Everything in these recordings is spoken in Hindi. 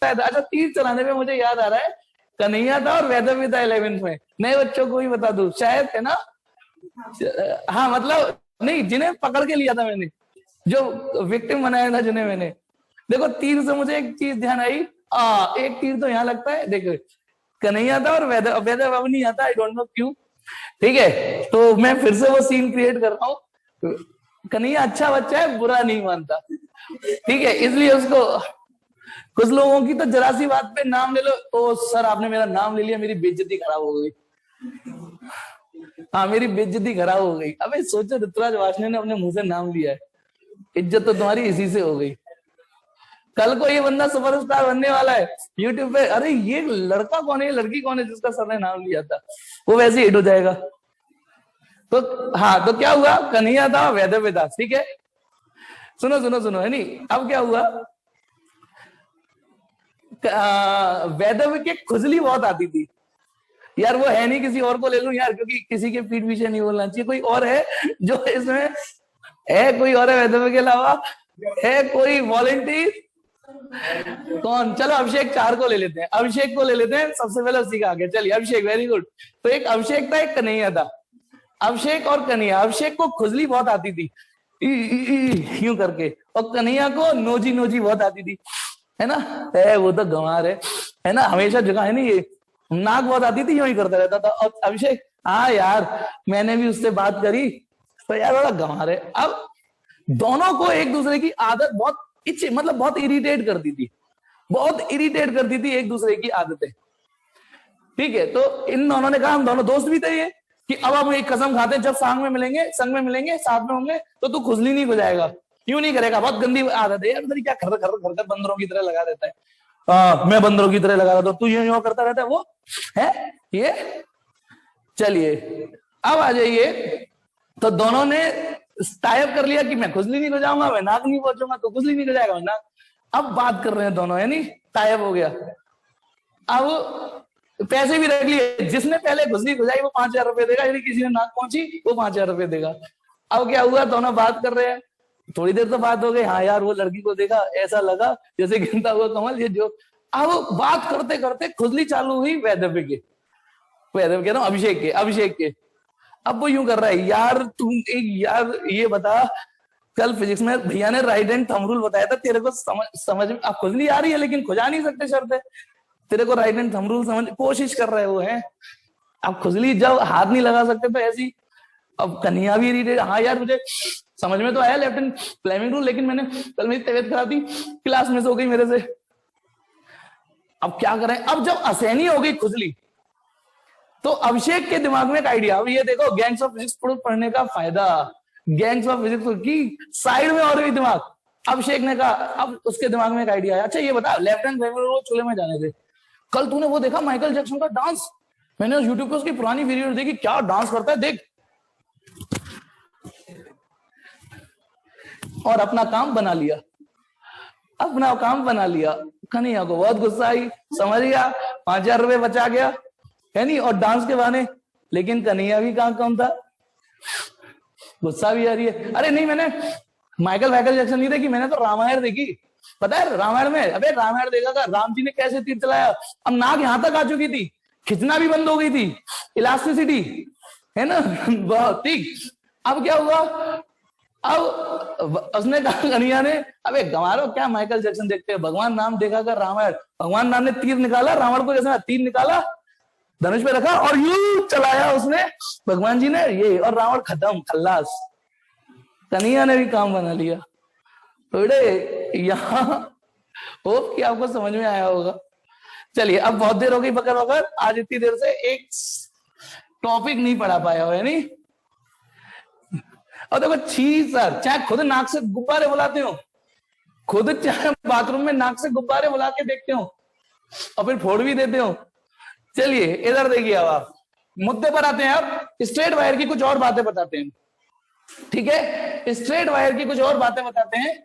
शायद। अच्छा, तीर चलाने पे मुझे याद आ रहा है, कन्हैया था और वैदव्य था 11th में। नए बच्चों को ही बता दूं शायद, है ना? हाँ मतलब नहीं, जिन्हें पकड़ के लिया था मैंने, जो विक्टिम बनाया था जिन्हें मैंने। देखो तीर से मुझे एक चीज ध्यान आई, एक तीर तो यहाँ लगता है, देखो कन्हैया था और वैदव अब नहीं आता, आई डोंट नो क्यों। ठीक है, तो मैं फिर से वो सीन क्रिएट कर रहा हूँ। कन्हैया अच्छा बच्चा है, बुरा नहीं मानता, ठीक है, इसलिए उसको, कुछ लोगों की तो जरा सी बात पे नाम ले लो, ओ सर आपने मेरा नाम ले लिया, मेरी बेइज्जती खराब हो गई। हाँ, मेरी बेइज्जती खराब हो गई। अबे सोचो, ऋतुराज वासने ने अपने मुंह से नाम लिया है, इज्जत तो तुम्हारी इसी से हो गई। कल को ये बंदा सुपरस्टार बनने वाला है यूट्यूब पे, अरे ये लड़का कौन है, लड़की कौन है जिसका सर ने नाम लिया था, वो वैसे हिट हो जाएगा। तो हाँ, तो क्या हुआ, कन्हैया था वैदव्य था, ठीक है। सुनो सुनो सुनो, है नहीं, अब क्या हुआ, वैदव्य के खुजली बहुत आती थी यार। वो है नहीं, किसी और को ले लूं यार, क्योंकि किसी के पीठ पीछे नहीं बोलना चाहिए। कोई और है जो इसमें है, कोई और है वैदव्य के अलावा, है कोई वॉलेंटियर? कौन? चलो अभिषेक चार को ले लेते हैं, अभिषेक को ले लेते हैं सबसे पहले, उसी का आगे। चलिए अभिषेक, वेरी गुड। तो एक अभिषेक था, एक कन्हैया था। अभिषेक और कन्हैया, अभिषेक को खुजली बहुत आती थी यूं करके, और कन्हैया को नोजी नोजी बहुत आती थी, है ना? वो तो गंवार है ना, हमेशा जगह है नहीं, ये नाक बहुत आती थी, यूं ही करता रहता था। और अभिषेक, हाँ यार मैंने भी उससे बात करी, तो यार बड़ा गंवार है। अब दोनों को एक दूसरे की आदत बहुत मतलब बहुत इरिटेट करती थी, बहुत इरिटेट करती थी एक दूसरे की आदतें, ठीक है। तो इन दोनों ने कहा, हम दोनों दोस्त भी थे ये, कि अब हम एक कसम खाते हैं, जब संग में मिलेंगे साथ में होंगे, तो तू खुजली नहीं खुजाएगा, यूं नहीं करेगा। बहुत गंदी आदत है यार, तेरी क्या खर खर खर बंदरों की तरह लगा देता है। मैं बंदरों की तरह लगा देता हूं, तू यूं यूं करता रहता है, वो है ये। चलिए अब आ जाइए, तो दोनों ने टाइप कर लिया कि मैं खुजली नहीं खुजाऊंगा, मैं नाक नहीं पहुंचूंगा, तो खुजली नहीं खुजाएगा, मैं नाक। अब बात कर रहे हैं दोनों, है नहीं, टाइप हो गया। अब पैसे भी रख लिए, जिसने पहले खुजली खुजाई वो 5,000 रुपए देगा, यदि किसी ने नाक पहुंची वो 5,000 रुपए देगा। अब क्या हुआ, दोनों बात कर रहे हैं, थोड़ी देर तो बात हो गई, हाँ यार वो लड़की को देखा, ऐसा लगा जैसे गिरता हुआ कमल, ये जो। अब बात करते करते खुजली चालू हुई वैदव्य के, वैदव्य कह रहा हूं, अभिषेक के। अब वो यूं कर रहा है, यार तुम यार ये बता, कल फिजिक्स में भैया ने राइट हैंड थंब रूल बताया था, तेरे को समझ में अब खुजली आ रही है लेकिन खुजा नहीं सकते शर्त है, तेरे को राइट हैंड थंब रूल समझ, कोशिश कर रहे वो है। अब खुजली जब हाथ नहीं लगा सकते तो ऐसी। अब कन्हैया भी इरिटेट, हाँ यार मुझे समझ में तो आया लेफ्ट हैंड फ्लेमिंग रूल, लेकिन मैंने कल मेरी तबीयत खराब थी, क्लास मिस हो गई मेरे से। अब क्या करें, अब जब असहनीय हो गई खुजली, तो अभिषेक के दिमाग में एक आइडिया। अब ये देखो, गैंग्स ऑफ फिजिक्स पढ़ने का फायदा, गैंग्स ऑफ फिजिक्स की साइड में और भी दिमाग। अभिषेक ने कहा, अब उसके दिमाग में एक आइडिया है, अच्छा ये बता, लेफ्ट हैंड फ्लेमिंग रूल चूल्हे में जाने दे, कल तूने वो देखा माइकल जैक्सन का डांस, मैंने यूट्यूब पे उसकी पुरानी वीडियो देखी, क्या डांस करता है देख। और अपना काम बना लिया, अपना काम बना लिया। कन्हैया को बहुत गुस्सा आई, समझ गया 5,000 रुपए बचा गया, है नहीं, और डांस के बहाने। लेकिन कन्हैया भी कहां कम था, गुस्सा भी आ रही है। अरे नहीं, मैंने माइकल जैक्सन नहीं देखी, मैंने तो रामायण देखी, पता है रामायण में, अबे रामायण देखा था, राम जी ने कैसे तीर चलाया, अब नाक यहां तक आ चुकी थी, खिंचना भी बंद हो गई थी, इलास्टिसिटी, है ना, बहुत ठीक। अब क्या हुआ, अब उसने कहा कन्हैया ने, अबे गंवारो क्या माइकल जैक्सन देखते हैं, भगवान नाम देखा कर रामायण। भगवान नाम ने तीर निकाला, रावण को जैसा तीर निकाला, धनुष पे रखा और यूं चलाया उसने, भगवान जी ने ये, और रावण खत्म, खल्लास। कन्हैया ने भी काम बना लिया। थोड़े यहाँ होप कि आपको समझ में आया होगा। चलिए, अब बहुत देर हो गई बकर बकर, आज इतनी देर से एक टॉपिक नहीं पढ़ा पाया हो, है नहीं। और देखो, छी सर, चाहे खुद नाक से गुब्बारे बुलाते हो, खुद चाहे बाथरूम में नाक से गुब्बारे बुला के देखते हो और फिर फोड़ भी देते हो। चलिए इधर देखिए, अब आप मुद्दे पर आते हैं। अब स्ट्रेट वायर की कुछ और बातें बताते हैं, ठीक है, स्ट्रेट वायर की कुछ और बातें बताते हैं।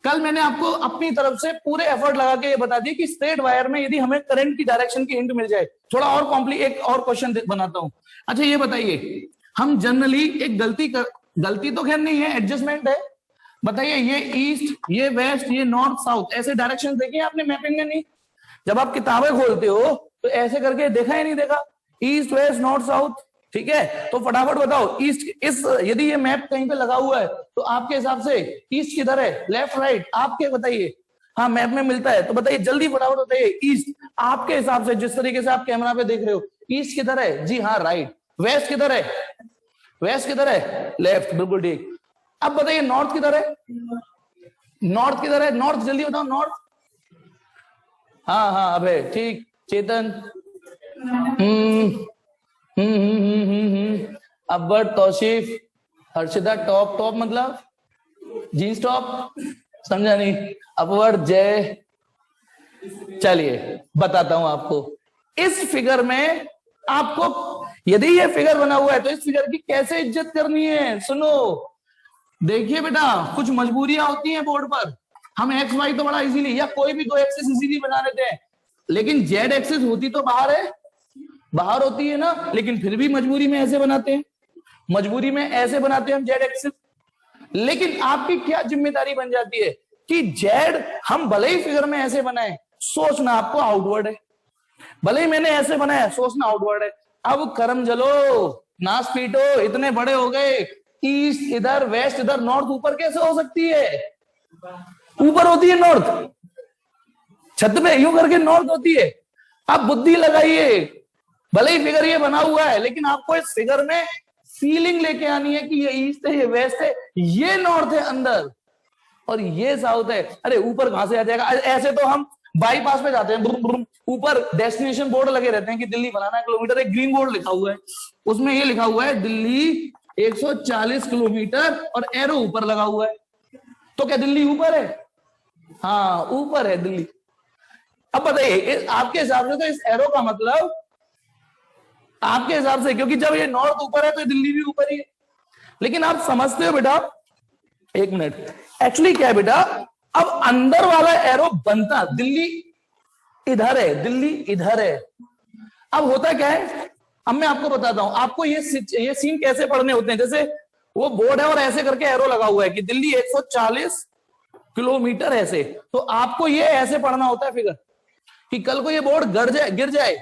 कल मैंने आपको अपनी तरफ से पूरे एफर्ट लगा के ये बता दिया कि स्ट्रेट वायर में यदि हमें करंट की डायरेक्शन की हिंट मिल जाए, थोड़ा और एक और क्वेश्चन बनाता हूं। अच्छा ये बताइए, हम जनरली एक गलती तो खैर नहीं है, एडजस्टमेंट है, बताइए, ये ईस्ट, ये वेस्ट, ये नॉर्थ साउथ, ऐसे डायरेक्शन देखे आपने मैपिंग में? नहीं। जब आप किताबें खोलते हो तो ऐसे करके देखा या नहीं देखा? ईस्ट वेस्ट नॉर्थ साउथ, ठीक है। तो फटाफट बताओ, ईस्ट इस, यदि ये मैप कहीं पे लगा हुआ है तो आपके हिसाब से ईस्ट किधर है, लेफ्ट राइट, आपके बताइए। हाँ मैप में मिलता है, तो बताइए जल्दी फटाफट बताइए, ईस्ट आपके हिसाब से, जिस तरीके से आप कैमरा पे देख रहे हो, ईस्ट किधर है? जी हाँ राइट। वेस्ट किधर है? वेस्ट किधर है? लेफ्ट, बिल्कुल ठीक। अब बताइए नॉर्थ किधर है? नॉर्थ किधर है? नॉर्थ जल्दी बताओ, नॉर्थ। हाँ हाँ अभय ठीक, चेतन, अकबर, तौसीफ, हर्षिता, टॉप, टॉप मतलब जींस टॉप, समझा नहीं? अपवर्ड, जय। चलिए बताता हूं आपको, इस फिगर में आपको, यदि ये फिगर बना हुआ है तो इस फिगर की कैसे इज्जत करनी है, सुनो। देखिए बेटा, कुछ मजबूरियां होती हैं बोर्ड पर, हम एक्स वाई तो बड़ा इजीली, या कोई भी दो एक्सिस इजीली बना लेते हैं, लेकिन जेड एक्सिस होती तो बाहर है, बाहर होती है ना, लेकिन फिर भी मजबूरी में ऐसे बनाते हैं, मजबूरी में ऐसे बनाते हैं हम जेड एक्सिस। लेकिन आपकी क्या जिम्मेदारी बन जाती है कि जेड हम भले ही फिगर में ऐसे बनाए, सोचना आपको आउटवर्ड है, भले ही मैंने ऐसे बनाया, सोचना आउटवर्ड है। अब करम जलो, नाश पीटो, इतने बड़े हो गए, ईस्ट इधर, वेस्ट इधर, नॉर्थ ऊपर कैसे हो सकती है? ऊपर होती है नॉर्थ, छत पे यूं करके नॉर्थ होती है। आप बुद्धि लगाइए, भले ही फिगर ये बना हुआ है, लेकिन आपको इस फिगर में फीलिंग लेके आनी है कि ये ईस्ट है, ये वेस्ट है, ये नॉर्थ है अंदर, और ये साउथ है। अरे ऊपर कहां से आ जाएगा? ऐसे तो हम बाईपास पे जाते हैं, ऊपर डेस्टिनेशन बोर्ड लगे रहते हैं कि दिल्ली फलाना किलोमीटर, एक ग्रीन बोर्ड लिखा हुआ है, उसमें ये लिखा हुआ है दिल्ली 140 किलोमीटर, और एरो ऊपर लगा हुआ है, तो क्या दिल्ली ऊपर है? हाँ ऊपर है दिल्ली। अब बताइए आपके हिसाब से तो इस एरो का मतलब, आपके हिसाब से, क्योंकि जब ये नॉर्थ ऊपर है तो दिल्ली भी ऊपर ही है, लेकिन आप समझते हो बेटा, एक मिनट, एक्चुअली क्या है बेटा, अब अंदर वाला एरो बनता, दिल्ली इधर है, दिल्ली इधर है। अब होता क्या है, अब मैं आपको बताता हूं, आपको ये सीन कैसे पढ़ने होते हैं। जैसे वो बोर्ड है और ऐसे करके एरो लगा हुआ है कि दिल्ली 140 किलोमीटर ऐसे, तो आपको ये ऐसे पढ़ना होता है फिगर, कि कल को ये बोर्ड गिर जाए,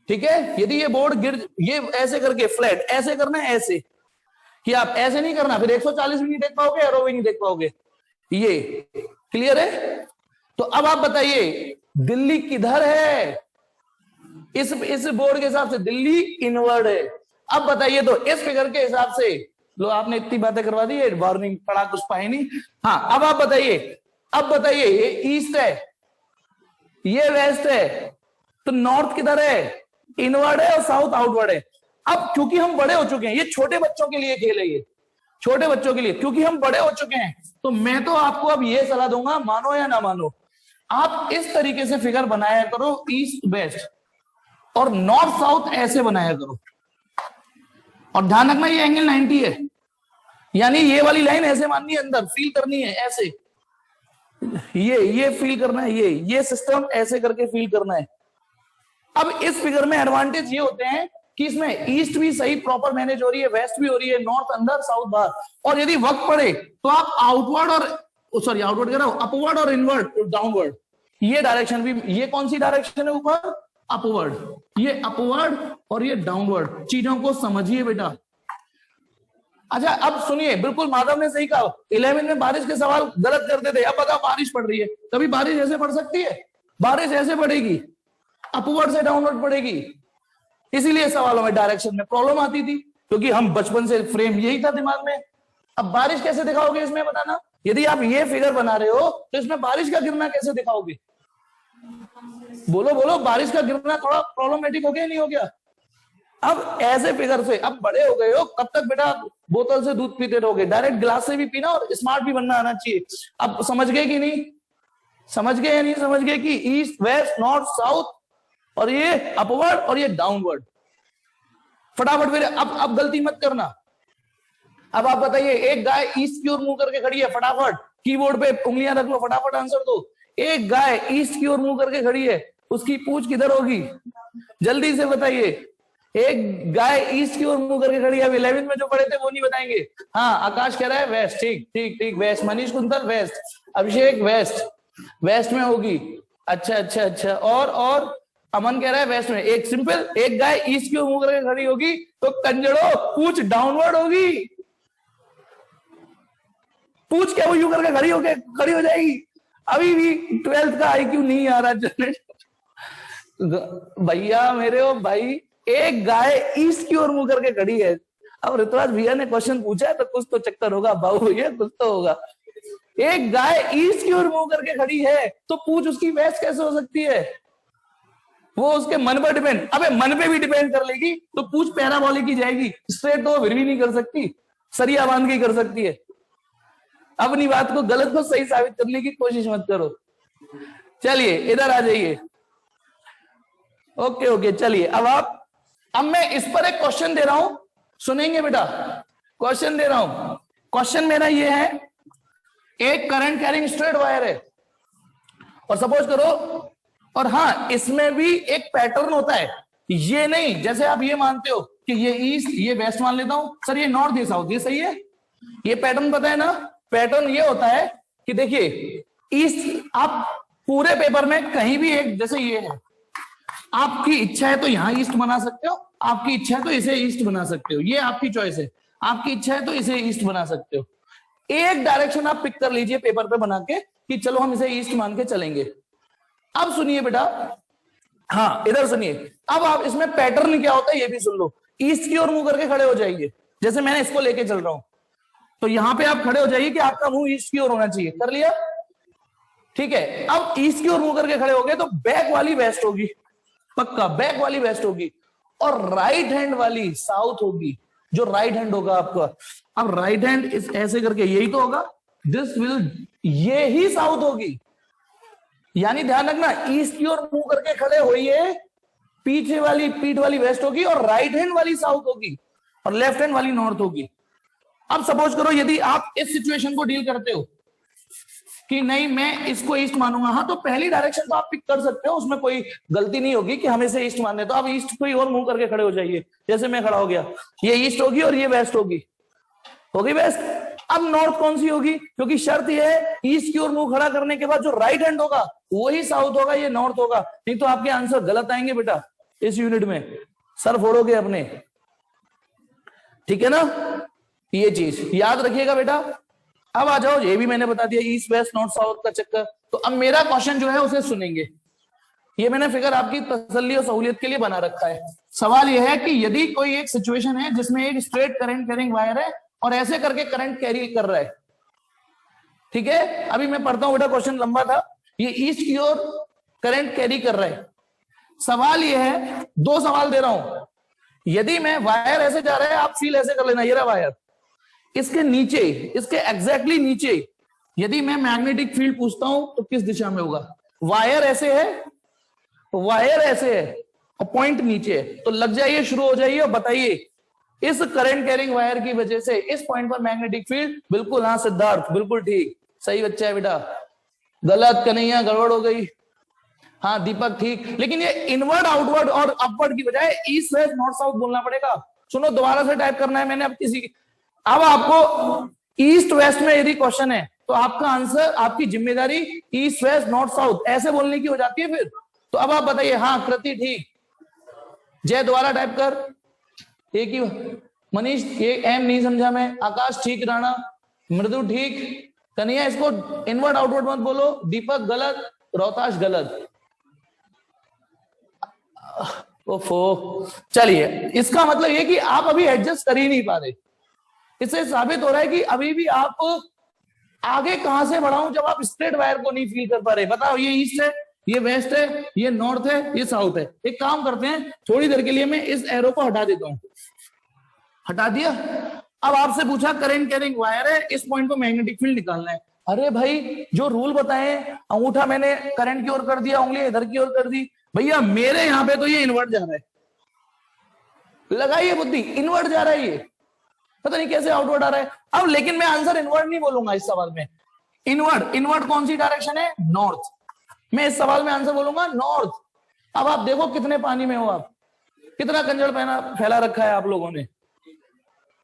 ठीक है, यदि ये बोर्ड ये ऐसे करके फ्लैट ऐसे करना है, ऐसे कि आप ऐसे नहीं करना, फिर 140 भी नहीं देख पाओगे, एरो भी नहीं देख पाओगे। ये क्लियर है? तो अब आप बताइए दिल्ली किधर है? इस बोर्ड के हिसाब से दिल्ली इनवर्ड है। अब बताइए, तो इस फिगर के हिसाब से, लो आपने इतनी बातें करवा दी, वार्निंग पढ़ा कुछ पाए नहीं। हाँ अब आप बताइए, अब बताइए, ये ईस्ट है, ये वेस्ट है, तो नॉर्थ किधर है? इनवर्ड है, और साउथ आउटवर्ड है। अब क्योंकि हम बड़े हो चुके हैं, ये छोटे बच्चों के लिए खेल है, ये छोटे बच्चों के लिए, क्योंकि हम बड़े हो चुके हैं, तो मैं तो आपको अब ये सलाह दूंगा, मानो या ना मानो, आप इस तरीके से फिगर बनाया करो, ईस्ट वेस्ट और नॉर्थ साउथ ऐसे बनाया करो। और ध्यान रखना ये एंगल 90 है, यानी ये वाली लाइन ऐसे माननी है, अंदर फील करनी है ऐसे, ये फील करना है, ये सिस्टम ऐसे करके फील करना है। अब इस फिगर में एडवांटेज ये होते हैं कि इसमें ईस्ट भी सही प्रॉपर मैनेज हो रही है, वेस्ट भी हो रही है, नॉर्थ अंदर साउथ बाहर, और यदि वक्त पड़े तो आप आउटवर्ड और सॉरी आउटवर्ड कह रहा हूं, अपवर्ड और इनवर्ड डाउनवर्ड, ये डायरेक्शन भी, ये कौन सी डायरेक्शन है ऊपर? अपवर्ड, ये अपवर्ड और ये डाउनवर्ड, चीजों को समझिए बेटा। अच्छा अब सुनिए, बिल्कुल माधव ने सही कहा, 11 में बारिश के सवाल गलत करते थे, अब बताओ बारिश पड़ रही है, कभी बारिश ऐसे पड़ सकती है? बारिश ऐसे पड़ेगी, अपवर्ड से डाउनवर्ड पड़ेगी, इसीलिए सवालों में डायरेक्शन में प्रॉब्लम आती थी, क्योंकि हम बचपन से फ्रेम यही था दिमाग में। अब बारिश कैसे दिखाओगे इसमें, बताना, यदि आप ये फिगर बना रहे हो तो इसमें बारिश का गिरना कैसे दिखाओगे? बोलो बोलो, बारिश का गिरना थोड़ा प्रॉब्लमेटिक हो गया नहीं हो गया? अब ऐसे फिगर से, अब बड़े हो गए हो, कब तक बेटा बोतल से दूध पीते रहोगे? डायरेक्ट गिलास से भी पीना, और स्मार्ट भी बनना आना चाहिए। अब समझ गए कि नहीं, समझ गए या नहीं समझ गए कि ईस्ट वेस्ट नॉर्थ साउथ, और ये अपवर्ड और ये डाउनवर्ड। फटाफट फिर अब गलती मत करना। अब आप बताइए, एक गाय ईस्ट की ओर मुंह करके खड़ी है, फटाफट कीबोर्ड पे उंगलियां रख लो, फटाफट आंसर दो। एक गाय ईस्ट की ओर मुंह करके खड़ी है, उसकी पूंछ किधर होगी? जल्दी से बताइए, एक गाय ईस्ट की ओर मुंह करके खड़ी है। अब 11th में जो पढ़े थे वो नहीं बताएंगे। हाँ, आकाश कह रहा है वेस्ट, ठीक ठीक ठीक, वेस्ट। मनीष कुंतल वेस्ट, अभिषेक वेस्ट, वेस्ट में होगी। अच्छा अच्छा अच्छा, और अमन कह रहा है वेस्ट में। एक सिंपल, एक गाय ईस्ट की ओर मुंह करके खड़ी होगी तो कंजड़ो पूछ डाउनवर्ड होगी। पूछ क्या वो यूं करके खड़ी हो जाएगी। अभी भी 12th का आईक्यू नहीं आ रहा भैया मेरे। ओ भाई, एक गाय ईस्ट की ओर मुंह करके खड़ी है। अब ऋतुराज भैया ने क्वेश्चन पूछा है तो कुछ तो चक्कर होगा बाबू भैया, कुछ तो होगा। एक गाय ईस्ट की ओर मुंह करके खड़ी है तो पूछ उसकी वेस्ट कैसे हो सकती है? वो उसके मन पर डिपेंड। अबे मन पे भी डिपेंड कर लेगी तो पूछ पैराबोलिक की जाएगी, स्ट्रेट तो फिर भी नहीं कर सकती, सरिया बांध के कर सकती है। अपनी बात को गलत को सही साबित करने की कोशिश मत करो। चलिए इधर आ जाइए। ओके ओके, चलिए अब मैं इस पर एक क्वेश्चन दे रहा हूं, सुनेंगे बेटा? क्वेश्चन दे रहा हूं। क्वेश्चन मेरा ये है, एक करंट कैरिंग स्ट्रेट वायर है और सपोज करो, और हाँ इसमें भी एक पैटर्न होता है। ये नहीं जैसे आप ये मानते हो कि ये ईस्ट ये वेस्ट मान लेता हूं, सर ये नॉर्थ ये साउथ, ये सही है। ये पैटर्न पता है ना? पैटर्न ये होता है कि देखिए ईस्ट, आप पूरे पेपर में कहीं भी एक, जैसे ये है, आपकी इच्छा है तो यहां ईस्ट बना सकते हो, आपकी इच्छा है तो इसे ईस्ट बना सकते हो, ये आपकी चॉइस है। आपकी इच्छा है तो इसे ईस्ट बना सकते हो। एक डायरेक्शन आप पिक कर लीजिए पेपर पे बना के कि चलो हम इसे ईस्ट मान के चलेंगे। अब सुनिए बेटा, हाँ इधर सुनिए। अब आप इसमें पैटर्न क्या होता है ये भी सुन लो। ईस्ट की ओर मुंह करके खड़े हो जाइए, जैसे मैंने इसको लेके चल रहा हूं, तो यहां पे आप खड़े हो जाइए कि आपका मुंह ईस्ट की ओर होना चाहिए। कर लिया? ठीक है। अब ईस्ट की ओर मुंह करके खड़े हो गए तो बैक वाली वेस्ट होगी, पक्का बैक वाली वेस्ट होगी, और राइट हैंड वाली साउथ होगी। जो राइट हैंड होगा आपका, अब राइट हैंड इस ऐसे करके यही तो होगा, दिस विल, ये ही साउथ होगी। यानी ध्यान रखना, ईस्ट की ओर मुंह करके खड़े होइए, पीछे वाली पीठ वाली वेस्ट होगी और राइट हैंड वाली साउथ होगी और लेफ्ट हैंड वाली नॉर्थ होगी। अब सपोज करो यदि आप इस सिचुएशन को डील करते हो कि नहीं मैं इसको ईस्ट मानूंगा, हाँ तो पहली डायरेक्शन तो आप पिक कर सकते हो, उसमें कोई गलती नहीं होगी कि हम इसे ईस्ट मान लें। तो आप ईस्ट को और मुंह करके खड़े हो जाइए, जैसे मैं खड़ा हो गया, ये ईस्ट होगी और ये वेस्ट होगी, होगी वेस्ट। अब नॉर्थ कौन सी होगी? क्योंकि शर्त ये है ईस्ट की ओर मुंह खड़ा करने के बाद जो राइट हैंड होगा वही साउथ होगा, ये नॉर्थ होगा। नहीं तो आपके आंसर गलत आएंगे बेटा इस यूनिट में, सर फोड़ोगे अपने। ठीक है ना? ये चीज याद रखिएगा बेटा। अब आ जाओ, ये भी मैंने बता दिया ईस्ट वेस्ट नॉर्थ साउथ का चक्कर। तो अब मेरा क्वेश्चन जो है उसे सुनेंगे। ये मैंने फिगर आपकी तसल्ली और सहूलियत के लिए बना रखा है। सवाल यह है कि यदि कोई एक सिचुएशन है जिसमें एक स्ट्रेट करंट कैरिंग वायर है और ऐसे करके करंट कैरी कर रहा है, ठीक है? अभी मैं पढ़ता हूं बेटा, क्वेश्चन लंबा था। ये ईस्ट की ओर करंट कैरी कर रहा है। सवाल यह है, दो सवाल दे रहा हूं। यदि मैं, वायर ऐसे जा रहा है, आप फील ऐसे कर लेना, ये रहा वायर, इसके नीचे, इसके एग्जैक्टली नीचे यदि मैं मैग्नेटिक फील्ड पूछता हूं तो किस दिशा में होगा? वायर ऐसे है, वायर ऐसे है और पॉइंट नीचे है, तो लग जाइए, शुरू हो जाइए और बताइए इस करंट कैरिंग वायर की वजह से इस पॉइंट पर मैग्नेटिक फील्ड। बिल्कुल, हाँ सिद्धार्थ बिल्कुल ठीक, सही बच्चा है बेटा। गलत, कन्हैया गड़बड़ हो गई। हाँ दीपक ठीक, लेकिन ये इनवर्ड आउटवर्ड और अपवर्ड की बजाय ईस्ट वेस्ट नॉर्थ साउथ बोलना पड़ेगा। सुनो, दोबारा से टाइप करना है मैंने अब किसी, अब आपको ईस्ट वेस्ट में यदि क्वेश्चन है तो आपका आंसर, आपकी जिम्मेदारी ईस्ट वेस्ट नॉर्थ साउथ ऐसे बोलने की हो जाती है फिर। तो अब आप बताइए, हाँ कृति ठीक, जय दोबारा टाइप कर, एक ही। मनीष ये एम नहीं समझा मैं, आकाश ठीक, राणा मृदु ठीक, कन्हैया इसको इनवर्ड आउटवर्ड मत बोलो, दीपक गलत, रोहताश गलत। ओफो, चलिए इसका मतलब ये कि आप अभी एडजस्ट कर ही नहीं पा रहे। इससे साबित हो रहा है कि अभी भी आप आगे कहां से बढ़ाऊं जब आप स्ट्रेट वायर को नहीं फील कर पा रहे। बताओ, ये ईस्ट है, ये वेस्ट है, ये नॉर्थ है, ये साउथ है। एक काम करते हैं, थोड़ी देर के लिए मैं इस एरो को हटा देता हूं। हटा दिया। अब आपसे पूछा करंट कैरिंग वायर है, इस पॉइंट को मैग्नेटिक फील्ड निकालना है। अरे भाई जो रूल बताए, अंगूठा मैंने करंट की ओर कर दिया, उंगली इधर की ओर कर दी। भैया मेरे यहां पे तो ये इनवर्ट जा रहा है, लगाइए बुद्धि, इनवर्ट जा रहा है, ये पता नहीं कैसे आउटवर्ड आ रहा है। अब लेकिन मैं आंसर इनवर्ट नहीं बोलूंगा इस सवाल में। इनवर्ट, इनवर्ट कौन सी डायरेक्शन है? नॉर्थ। मैं इस सवाल में आंसर बोलूंगा नॉर्थ। अब आप देखो कितने पानी में हो आप, कितना कंजड़ पहना फैला रखा है आप लोगों ने,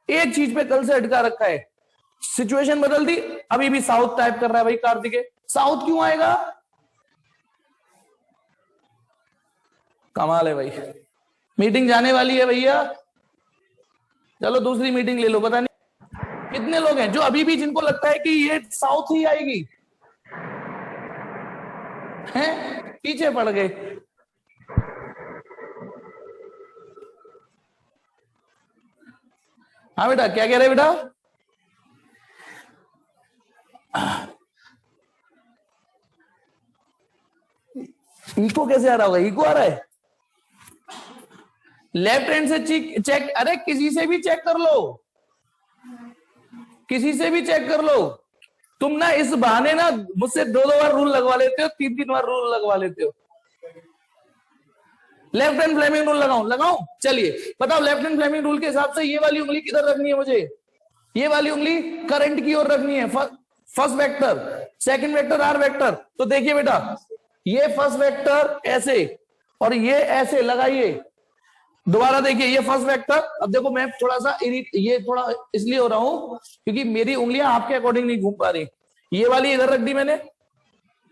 एक चीज पे कल से अटका रखा है। सिचुएशन बदल दी, अभी भी साउथ टाइप कर रहा है भाई कार्तिकेय। साउथ क्यों आएगा? कमाल है भाई। मीटिंग जाने वाली है भैया, चलो दूसरी मीटिंग ले लो। पता नहीं कितने लोग हैं जो अभी भी जिनको लगता है कि ये साउथ ही आएगी, हैं पीछे पड़ गए। हाँ बेटा, क्या कह रहे बेटा? इको कैसे आ रहा होगा? इको आ रहा है। लेफ्ट हैंड से चेक, अरे किसी से भी चेक कर लो, किसी से भी चेक कर लो। तुम ना इस बहाने ना मुझसे 2-2 बार रूल लगवा लेते हो, 3-3 बार रूल लगवा लेते हो। लेफ्ट हैंड फ्लेमिंग रूल लगाऊं? लगाऊं? चलिए बताओ, लेफ्ट हैंड फ्लेमिंग रूल के हिसाब से ये वाली उंगली किधर रखनी है मुझे? ये वाली उंगली करंट की ओर रखनी है। First vector, second vector, r vector. तो देखिए बेटा, ये फर्स्ट वेक्टर ऐसे और ये ऐसे लगाइए। दोबारा देखिए, ये फर्स्ट वेक्टर। अब देखो मैं थोड़ा सा ये थोड़ा इसलिए हो रहा हूं क्योंकि मेरी उंगलियां आपके अकॉर्डिंग नहीं घूम पा रही। ये वाली इधर रख दी मैंने,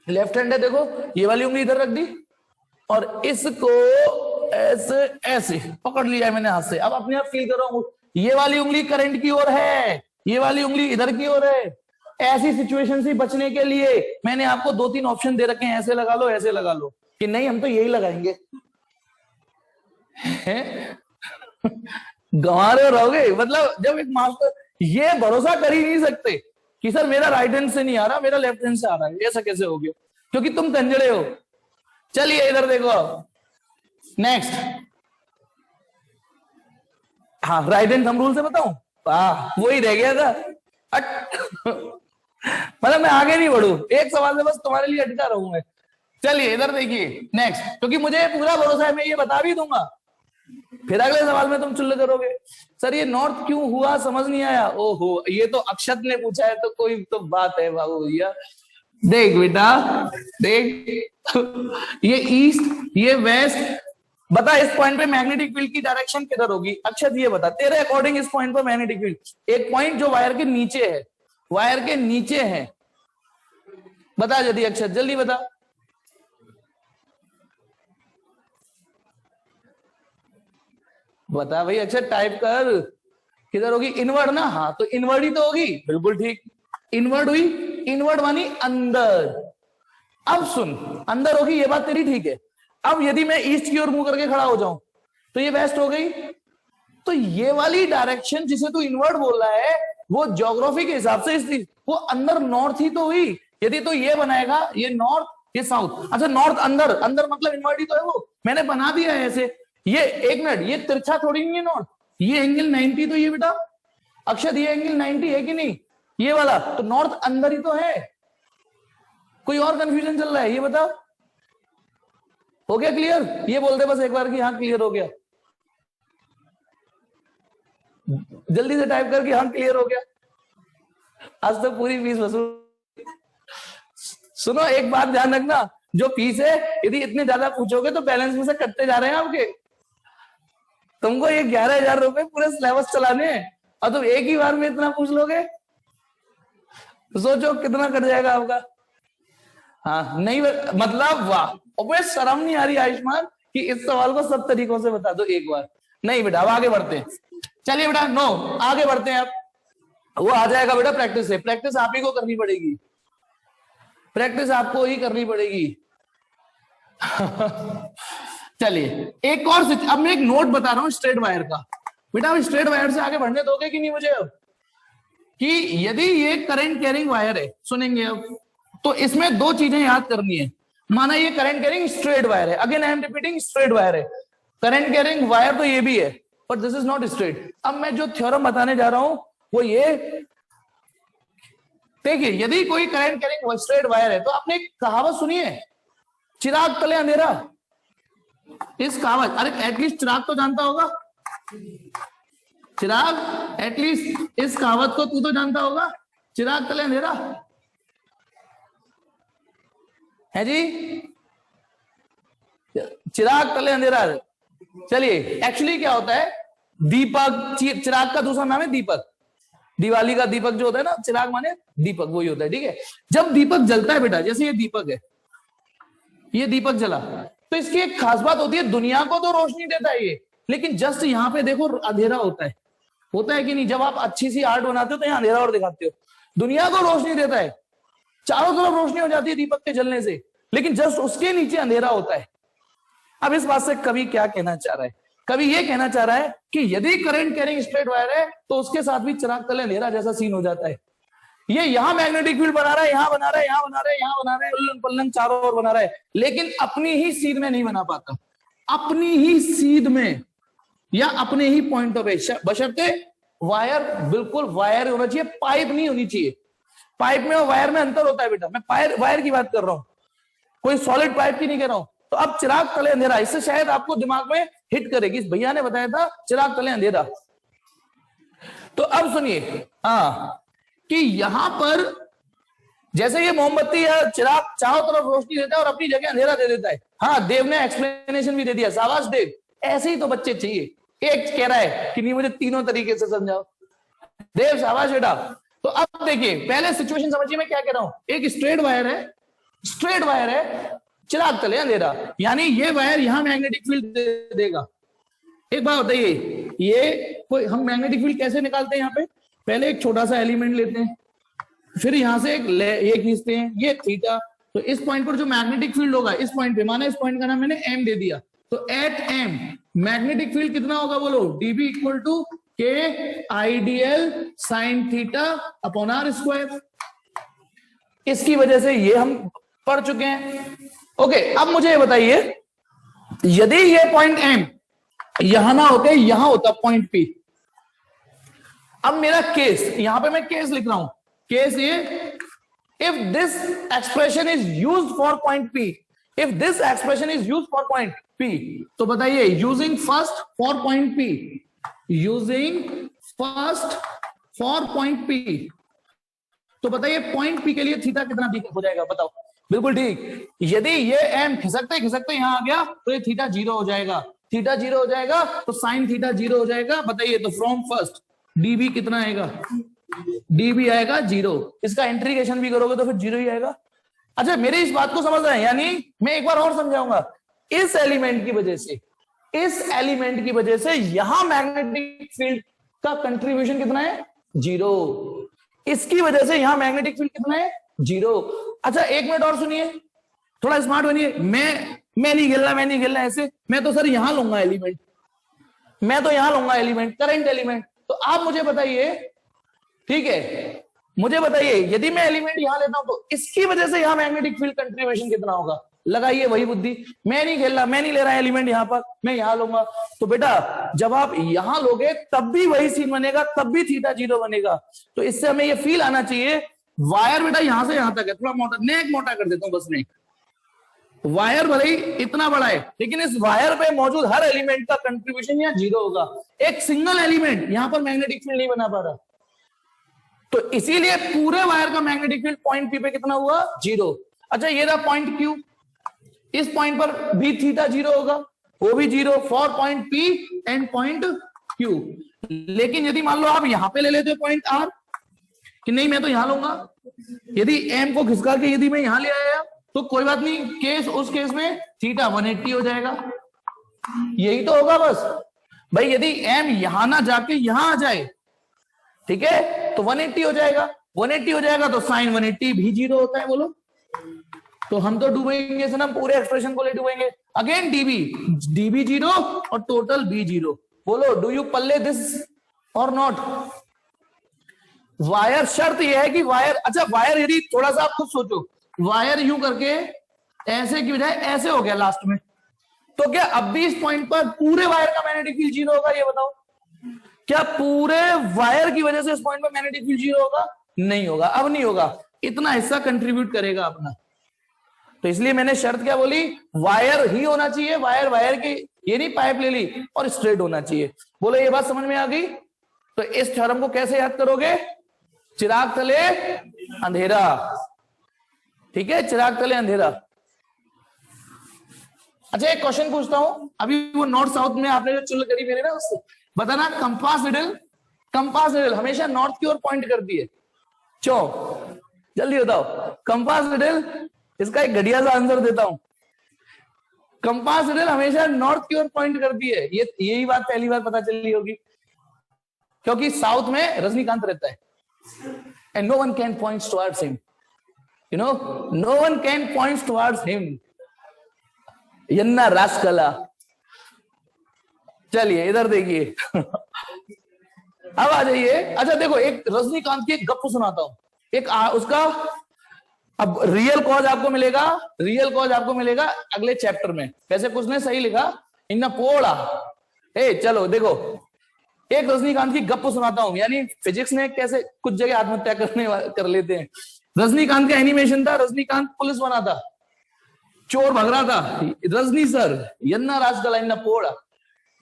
लेफ्ट हैंड है, देखो ये वाली उंगली इधर रख दी और इसको ऐसे ऐसे पकड़ लिया है मैंने हाथ से। अब अपने आप फील कर रहा हूं, ये वाली उंगली करंट की ओर है, ये वाली उंगली इधर की ओर है। ऐसी सिचुएशन से बचने के लिए मैंने आपको 2-3 ऑप्शन दे रखे हैं, ऐसे लगा लो, ऐसे लगा लो, कि नहीं हम तो यही लगाएंगे। गंवा रहोगे। मतलब जब एक मास्टर ये भरोसा कर ही नहीं सकते कि सर मेरा राइट हैंड से नहीं आ रहा, मेरा लेफ्ट हैंड से आ रहा है, ऐसा कैसे हो गया? क्योंकि तुम कंजड़े हो। चलिए इधर देखो, नेक्स्ट। हाँ, राइट हैंड थंब रूल से बताऊं? वही रह गया था। मतलब मैं आगे नहीं बढ़ू, एक सवाल में बस तुम्हारे लिए अटका रहूंगा। चलिए इधर देखिए, नेक्स्ट। क्योंकि मुझे पूरा भरोसा है, मैं ये बता भी दूंगा, फिर अगले सवाल में तुम चुल्ल करोगे सर ये नॉर्थ क्यों हुआ, समझ नहीं आया। ओहो, ये तो अक्षत ने पूछा है, तो कोई तो बात है बाबू भैया। देख बेटा, देख ये ईस्ट, ये वेस्ट। बता इस पॉइंट पे मैग्नेटिक फील्ड की डायरेक्शन किधर होगी? अक्षत ये बता, तेरे अकॉर्डिंग इस पॉइंट पर मैग्नेटिक फील्ड, एक पॉइंट जो वायर के नीचे है, वायर के नीचे है, बता जल्दी अक्षत, जल्दी बता। बता भाई अक्षर, टाइप कर, किधर होगी? इनवर्ड ना? हाँ तो इनवर्ड ही तो होगी, बिल्कुल ठीक। इनवर्ड हुई, इनवर्ड मानी अंदर। अब सुन, अंदर होगी, ये बात तेरी ठीक है। अब यदि मैं ईस्ट की ओर मुंह करके खड़ा हो जाऊं तो ये वेस्ट हो गई। तो ये वाली डायरेक्शन जिसे तू इनवर्ड बोल रहा है, वो ज्योग्राफी के हिसाब से इसलिए वो अंदर नॉर्थ ही तो हुई। यदि तो ये बनाएगा, ये नॉर्थ, ये साउथ। अच्छा नॉर्थ अंदर, अंदर मतलब इनवर्ड ही तो है, वो मैंने बना दिया है ऐसे। ये एक मिनट, ये तिरछा थोड़ी नहीं है नॉर्थ, ये एंगल 90 तो ये बेटा अक्षत, ये एंगल 90 है कि नहीं? ये वाला तो नॉर्थ अंदर ही तो है। कोई और कंफ्यूजन चल रहा है? ये बता, हो गया क्लियर? ये बोल दे बस एक बार कि हाँ क्लियर हो गया, जल्दी से टाइप करके हाँ क्लियर हो गया। आज तो पूरी फीस वसूल। सुनो एक बात ध्यान रखना, जो फीस है यदि इतने ज्यादा पूछोगे तो बैलेंस में से कटते जा रहे हैं आपके। तुमको ये 11,000 रुपए पूरे सिलेबस चलाने हैं और तुम एक ही बार में इतना पूछ लोगे, तो सोचो कितना कट जाएगा आपका। हाँ नहीं मतलब वाह, और शर्म नहीं आ रही आयुष्मान कि इस सवाल को सब तरीकों से बता दो एक बार? नहीं बेटा, अब आगे बढ़ते हैं। चलिए बेटा, नो आगे बढ़ते हैं। अब वो आ जाएगा बेटा प्रैक्टिस से, प्रैक्टिस आप ही को करनी पड़ेगी, प्रैक्टिस आपको ही करनी पड़ेगी। चलिए एक और, अब मैं एक नोट बता रहा हूं स्ट्रेट वायर का। बेटा अब स्ट्रेट वायर से आगे बढ़ने दोगे कि नहीं मुझे? अब कि यदि ये करंट कैरिंग वायर है, सुनेंगे अब, तो इसमें 2 चीजें याद करनी है। माना ये करंट कैरिंग स्ट्रेट वायर है, again I am repeating straight wire है, करंट कैरिंग वायर तो ये भी है, but this is not straight. अब मैं जो थ्योरम बताने जा रहा हूं वो ये, देखिए यदि कोई करंट कैरिंग स्ट्रेट वायर है तो आपने एक कहावत सुनी है, चिराग तले अंधेरा। इस कहावत, अरे एटलीस्ट चिराग तो जानता होगा, चिराग एटलीस्ट इस कहावत को तू तो जानता होगा, चिराग तले अंधेरा है जी, चिराग तले अंधेरा। चलिए एक्चुअली क्या होता है, दीपक, चिराग का दूसरा नाम है दीपक, दिवाली का दीपक जो होता है ना, चिराग माने दीपक, वही होता है। ठीक है, जब दीपक जलता है बेटा, जैसे ये दीपक है, ये दीपक जला, तो इसकी एक खास बात होती है, दुनिया को तो रोशनी देता है ये, लेकिन जस्ट यहां पे देखो अंधेरा होता है कि नहीं? जब आप अच्छी सी आर्ट बनाते हो तो यहाँ अंधेरा और दिखाते हो, दुनिया को रोशनी देता है, चारों तरफ रोशनी हो जाती है दीपक के जलने से, लेकिन जस्ट उसके नीचे अंधेरा होता है। अब इस बात से कवि क्या कहना चाह रहा है? कवि ये कहना चाह रहा है कि यदि करंट कैरिंग स्ट्रेट वायर है तो उसके साथ भी चिराग तले अंधेरा जैसा सीन हो जाता है। ये यहां मैग्नेटिक फील्ड बना रहा है, यहां बना रहा है, यहां बना रहा है, यहां बना रहा है, उल्लंग पल्लंग चारों ओर बना रहा है, लेकिन अपनी ही सीध में नहीं बना पाता, अपनी ही सीध में या अपने ही पॉइंट ऑफ व्यू, बशर्ते वायर बिल्कुल वायर होना चाहिए, पाइप नहीं होनी चाहिए। पाइप में और वायर में अंतर होता है बेटा, मैं वायर की बात कर रहा हूं, कोई सॉलिड पाइप की नहीं कह रहा हूं। तो अब चिराग तले अंधेरा, इससे शायद आपको दिमाग में हिट करेगी, इस भैया ने बताया था चिराग तले अंधेरा। तो अब सुनिए, हाँ, कि यहां पर जैसे ये मोमबत्ती या चिराग चारों तरफ रोशनी देता है और अपनी जगह अंधेरा दे देता है। हाँ, देव ने एक्सप्लेनेशन भी दे दिया, शाबाश देव, ऐसे ही तो बच्चे चाहिए। एक कह रहा है कि नहीं मुझे तीनों तरीके से समझाओ, देव शाबाश बेटा। तो अब देखिए, पहले सिचुएशन समझिए मैं क्या कह रहा हूं। एक स्ट्रेट वायर है, चिराग तले अंधेरा, यानी ये वायर यहां मैग्नेटिक फील्ड दे देगा। एक बात बताइए, ये कोई हम मैग्नेटिक फील्ड कैसे निकालते हैं? यहाँ पे पहले एक छोटा सा एलिमेंट लेते हैं, फिर यहां से एक खींचते हैं, ये थीटा। तो इस पॉइंट पर जो मैग्नेटिक फील्ड होगा, इस पॉइंट पे, माना इस पॉइंट का नाम मैंने एम दे दिया, तो एट एम मैग्नेटिक फील्ड कितना होगा बोलो? DB equal to k I dl sine theta upon r square. इसकी वजह से ये हम पढ़ चुके हैं। ओके, अब मुझे ये बताइए, यदि ये पॉइंट एम यहां ना होते, यहां होता पॉइंट पी। अब मेरा केस, यहां पे मैं केस लिख रहा हूं, केस ये, if this expression is used for point P, if this expression is used for point P, तो बताइए using first for point P, using first for point P, तो बताइए पॉइंट पी के लिए थीटा कितना हो जाएगा? बताओ। बिल्कुल ठीक, यदि ये एम खिसकते खिसकते यहां आ गया तो ये थीटा जीरो हो जाएगा, थीटा जीरो हो जाएगा तो साइन थीटा जीरो हो जाएगा। बताइए, तो फ्रॉम फर्स्ट डीबी कितना आएगा? डीबी आएगा जीरो, इसका इंटीग्रेशन भी करोगे तो फिर जीरो ही आएगा। अच्छा, मेरी इस बात को समझ रहे हैं? यानी मैं एक बार और समझाऊंगा, इस एलिमेंट की वजह से यहां मैग्नेटिक फील्ड का कंट्रीब्यूशन कितना है? जीरो। इसकी वजह से यहां मैग्नेटिक फील्ड कितना है? जीरो। अच्छा, एक मिनट और सुनिए, थोड़ा स्मार्ट बनिए। मैं नहीं खेलना ऐसे, मैं तो सर यहां लूंगा एलिमेंट, करंट एलिमेंट। तो आप मुझे बताइए, ठीक है, मुझे बताइए, यदि मैं एलिमेंट यहां लेता हूं तो इसकी वजह से यहां मैग्नेटिक फील्ड कंट्रीब्यूशन कितना होगा? लगाइए वही बुद्धि। मैं नहीं खेल रहा, मैं नहीं ले रहा एलिमेंट यहां पर, मैं यहां लूंगा। तो बेटा जब आप यहां लोगे तब भी वही सीन बनेगा, तब भी थीटा जीरो बनेगा। तो इससे हमें ये फील आना चाहिए, वायर बेटा यहां से यहां तक है, थोड़ा मोटा, नेक मोटा कर देता हूं बस, नेक वायर भले ही इतना बड़ा है, लेकिन इस वायर पे मौजूद हर एलिमेंट का कंट्रीब्यूशन यहाँ जीरो होगा। एक सिंगल एलिमेंट यहां पर मैग्नेटिक फील्ड नहीं बना पा रहा, तो इसीलिए पूरे वायर का मैग्नेटिक फील्ड पॉइंट पी पे कितना हुआ? जीरो। अच्छा, ये रहा पॉइंट क्यू, इस पॉइंट पर भी थीटा जीरो होगा, वो भी zero for point P and point Q. लेकिन यदि मान लो आप यहां पे ले लेते हो पॉइंट आर, कि नहीं मैं तो यहां लूंगा, यदि एम को खिसका के यदि मैं यहां ले आया तो कोई बात नहीं, उस केस में थीटा 180 हो जाएगा। यही तो होगा बस भाई, यदि एम यहां ना जाके यहां आ जाए, ठीक है, तो 180 हो जाएगा। 180 हो जाएगा तो साइन 180 भी जीरो होता है, बोलो। तो हम तो डूबेंगे सनम, पूरे एक्सप्रेशन को ले डूबेंगे। अगेन डीबी जीरो और टोटल बी जीरो। बोलो, डू यू पल्ले दिस और नॉट? वायर, शर्त यह है कि वायर, अच्छा वायर यदि थोड़ा सा आप खुद सोचो, वायर यूं करके ऐसे की बजाय ऐसे हो गया लास्ट में, तो क्या अब भी इस पॉइंट पर पूरे वायर का मैग्नेटिक फील्ड जीरो होगा? ये बताओ, क्या पूरे वायर की वजह से इस पॉइंट पर मैग्नेटिक फील्ड जीरो होगा? नहीं होगा, अब नहीं होगा, इतना हिस्सा कंट्रीब्यूट करेगा अपना। तो इसलिए मैंने शर्त क्या बोली, वायर ही होना चाहिए, वायर की, ये नहीं पाइप ले ली, और स्ट्रेट होना चाहिए। बोलो, ये बात समझ में आ गई? तो इस थ्योरम को कैसे याद करोगे? चिराग तले अंधेरा, ठीक है, चिराग तले अंधेरा। अच्छा एक क्वेश्चन पूछता हूं, अभी वो नॉर्थ साउथ में आपने जो चुल करी मेरे ना, उससे बताना कंपास निडल हमेशा नॉर्थ की ओर पॉइंट करती है, क्यों? जल्दी बताओ। कंपास निडल, इसका एक घटिया सा आंसर देता हूं, कंपास निडल हमेशा नॉर्थ की ओर पॉइंट करती है। ये यही बात पहली बार पता चली होगी, क्योंकि साउथ में रजनीकांत रहता है, and no one can point towards him, you know, no one can point towards him, यन्ना रासकला। चलिए इधर देखिए अब आ जाइए। अच्छा देखो, एक रजनीकांत की एक गप सुनाता हूं, उसका अब रियल कॉज आपको मिलेगा, रियल कॉज आपको मिलेगा अगले चैप्टर में। वैसे कुछ ने सही लिखा, इन्ना पोड़ा। चलो देखो, एक रजनीकांत की गप सुनाता हूं, यानी फिजिक्स ने कैसे कुछ जगह आत्महत्या कर लेते हैं। रजनीकांत का एनिमेशन था, रजनीकांत पुलिस बना था, चोर भग रहा था, रजनी सर यन्ना राजकला इन्ना पोड़ा,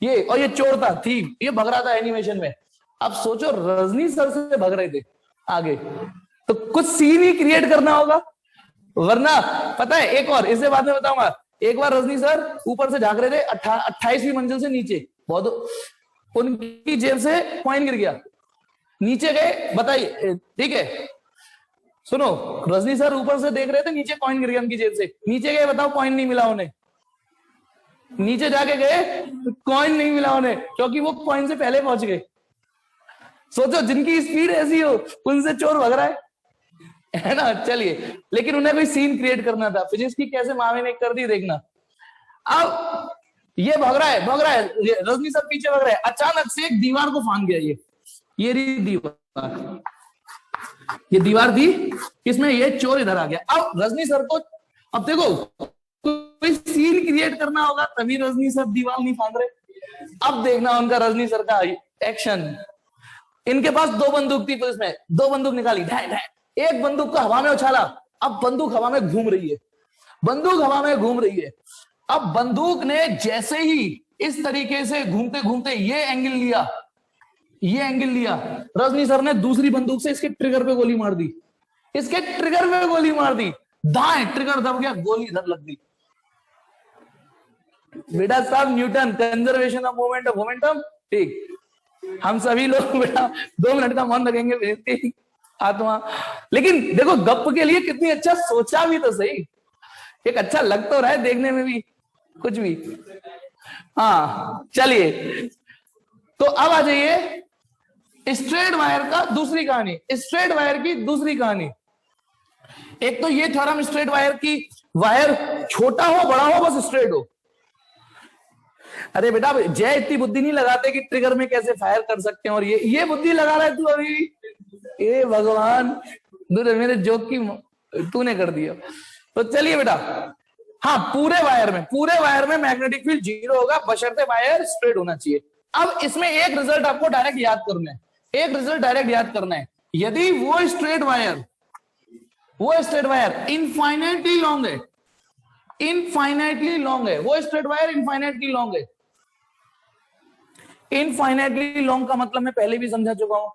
ये, और ये चोर था, थीव, ये भग रहा था एनिमेशन में। अब सोचो रजनी सर से भग रहे थे आगे, तो कुछ सीन ही क्रिएट करना होगा, वरना पता है एक और इससे बाद में बताऊंगा। एक बार रजनी सर ऊपर से झांक रहे थे 28वीं मंजिल से नीचे, बहुत, उनकी जेब से कॉइन गिर गया, नीचे गए, बताइए, ठीक है सुनो, रजनी सर ऊपर से देख रहे थे, नीचे कॉइन गिर गया उनकी जेब से, नीचे गए, बताओ कॉइन नहीं मिला उन्हें, नीचे जाके गए, कॉइन नहीं मिला उन्हें, क्योंकि वो कॉइन से पहले पहुंच गए। सोचो जिनकी स्पीड ऐसी हो, उनसे चोर भग रहा है ना। चलिए, लेकिन उन्हें कोई सीन क्रिएट करना था, फिजिक्स की कैसे मावे ने कर दी, देखना। अब ये भग रहा है, रजनी सर पीछे भग रहा है, अचानक से एक दीवार को फांद गया, ये रही दीवार, ये दीवार थी, इसमें ये चोर इधर आ गया। अब रजनी सर को, अब देखो कोई सीन क्रिएट करना होगा, तभी रजनी सर दीवार नहीं फांद रहे। अब देखना उनका, रजनी सर का एक्शन। इनके पास 2 बंदूक थी पुलिस में, 2 बंदूक निकाली, ढाई ढाई, एक बंदूक को हवा में उछाला, अब बंदूक हवा में घूम रही है, बंदूक हवा में घूम रही है। अब बंदूक ने जैसे ही इस तरीके से घूमते घूमते ये एंगल लिया, ये एंगल लिया, रजनी सर ने दूसरी बंदूक से इसके ट्रिगर पे गोली मार दी, इसके ट्रिगर पे गोली मार दी, दाएं ट्रिगर दब गया, गोली इधर लग गई। बेटा साहब, Newton, conservation of moment of momentum, ठीक। हम सभी लोग बेटा 2 मिनट का मौन रखेंगे आत्मा। लेकिन देखो गप के लिए कितनी अच्छा सोचा भी तो सही, एक अच्छा लग तो रहा है देखने में भी, कुछ भी। हाँ चलिए, तो अब आ जाइए स्ट्रेट वायर का दूसरी कहानी, स्ट्रेट वायर की दूसरी कहानी। एक तो ये थ्योरम स्ट्रेट वायर की, वायर छोटा हो बड़ा हो बस स्ट्रेट हो। अरे बेटा जय इतनी बुद्धि नहीं लगाते कि ट्रिगर में कैसे फायर कर सकते हैं, और ये बुद्धि लगा रहा है तू अभी, ये भगवान मेरे जोक की तूने कर दिया। तो चलिए बेटा, हाँ पूरे वायर में मैग्नेटिक फील्ड 0 होगा, बशर्ते वायर स्ट्रेट होना चाहिए। अब इसमें एक रिजल्ट आपको डायरेक्ट याद करना है, एक रिजल्ट डायरेक्ट याद करना है, यदि वो स्ट्रेट वायर इनफाइनाइटली लॉन्ग है, इनफाइनाइटली लॉन्ग है, वो स्ट्रेट वायर इनफाइनाइटली लॉन्ग है। इनफाइनाइटली लॉन्ग का मतलब मैं पहले भी समझा चुका हूं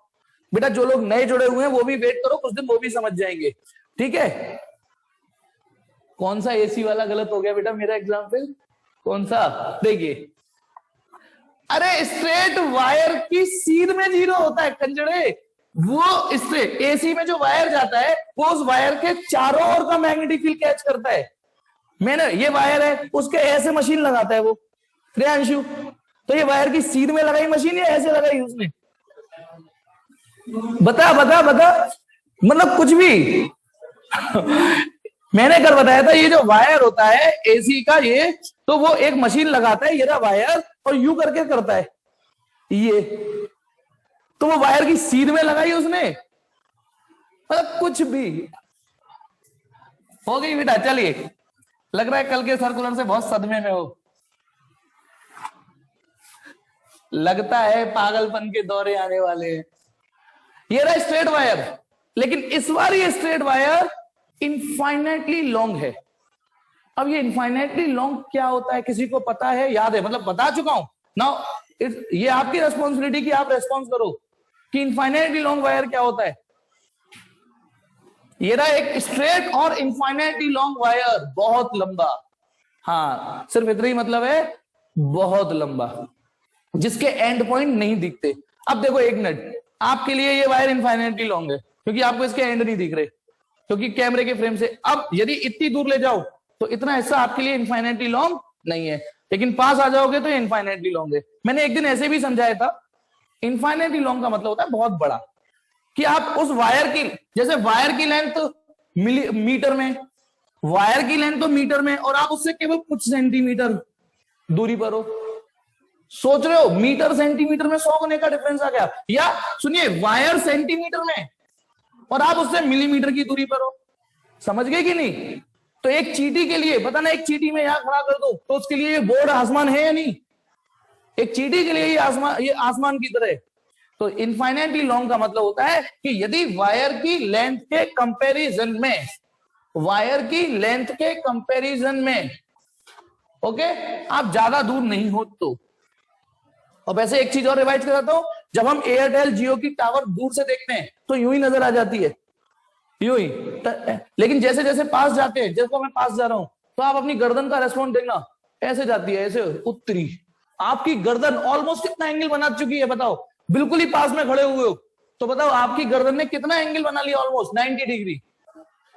बेटा, जो लोग नए जुड़े हुए हैं वो भी वेट करो, कुछ दिन वो भी समझ जाएंगे, ठीक है। कौन सा एसी वाला गलत हो गया बेटा मेरा एग्जाम्पल, कौन सा, देखिए, अरे स्ट्रेट वायर की सीध में 0 होता है कंजड़े, वो स्ट्रेट एसी में जो वायर जाता है वो उस वायर के चारों ओर का मैग्नेटिक फील्ड कैच करता है। मैंने ये वायर है, उसके ऐसे मशीन लगाता है वो प्रियांशु, तो ये वायर की सीध में लगाई मशीन या ऐसे लगाई उसने, बता बता बता, मतलब कुछ भी मैंने कल बताया था, ये जो वायर होता है एसी का, ये तो वो एक मशीन लगाता है, ये रहा वायर, और यू करके करता है ये, तो वो वायर की सीध में लगाई उसने, मतलब कुछ भी हो गई बेटा। चलिए, लग रहा है कल के सर्कुलर से बहुत सदमे में हो, लगता है पागलपन के दौरे आने वाले हैं। ये रहा स्ट्रेट वायर, लेकिन इस बार ये स्ट्रेट वायर इनफाइनाइटली लॉन्ग है। अब ये इनफाइनाइटली लॉन्ग क्या होता है, किसी को पता है, याद है, मतलब बता चुका हूं नाउ, ये आपकी रेस्पॉन्सिबिलिटी कि आप रेस्पॉन्स करो कि इनफाइनाइटली लॉन्ग वायर क्या होता है। ये रहा एक स्ट्रेट और इनफाइनाइटली लॉन्ग वायर, बहुत लंबा, हाँ, सिर्फ इतना ही मतलब है, बहुत लंबा, जिसके एंड पॉइंट नहीं दिखते। अब देखो एक मिनट, आपके लिए ये वायर इनफाइनाइटली लॉन्ग है क्योंकि आपको इसके एंड नहीं दिख रहे, क्योंकि कैमरे के फ्रेम से अब यदि इतनी दूर ले जाओ तो इतना हिस्सा आपके लिए इनफाइनाइटली लॉन्ग नहीं है, लेकिन पास आ जाओगे तो इनफाइनाइटली लॉन्ग है। मैंने एक दिन ऐसे भी समझाया था, इनफाइनाइटली लॉन्ग का मतलब होता है बहुत बड़ा, कि आप उस वायर की, जैसे वायर की लेंथ मीटर में, वायर की लेंथ तो मीटर में, और आप उससे केवल कुछ सेंटीमीटर दूरी पर हो। सोच रहे हो मीटर सेंटीमीटर में 100 गुने का डिफरेंस आ गया, या सुनिए वायर सेंटीमीटर में और आप उससे मिलीमीटर की दूरी पर हो। समझ गए कि नहीं? तो एक चींटी के लिए पता ना, एक चींटी में यहां खड़ा कर दो तो उसके लिए ये बोर्ड आसमान है या नहीं? एक चींटी के लिए ये आसमान की तरह है। तो इनफाइनाइटली लॉन्ग का मतलब होता है कि यदि वायर की लेंथ के कंपैरिजन में, वायर की लेंथ के कंपैरिजन में, ओके, आप ज्यादा दूर नहीं हो तो। और वैसे एक चीज और रिवाइज कराता हूं, जब हम एयरटेल जियो की टावर दूर से देखते हैं तो यूं ही नजर आ जाती है, यूं ही। लेकिन जैसे जैसे पास जाते हैं, जैसे मैं पास जा रहा हूं तो आप अपनी गर्दन का रेस्पॉन्स देखना, ऐसे जाती है, ऐसे उत्तरी। आपकी गर्दन ऑलमोस्ट कितना एंगल बना चुकी है बताओ? बिल्कुल ही पास में खड़े हुए हो तो बताओ आपकी गर्दन ने कितना एंगल बना लिया? Almost 90 degree.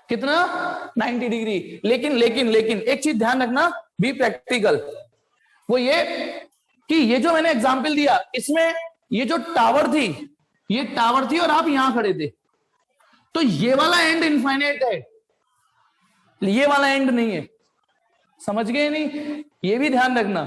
कितना? 90 डिग्री। लेकिन लेकिन लेकिन एक चीज ध्यान रखना, बी प्रैक्टिकल, वो ये कि ये जो मैंने एग्जाम्पल दिया इसमें ये जो टावर थी, ये टावर थी और आप यहां खड़े थे, तो ये वाला एंड इनफाइनाइट है, ये वाला एंड नहीं है। समझ गए नहीं? ये भी ध्यान रखना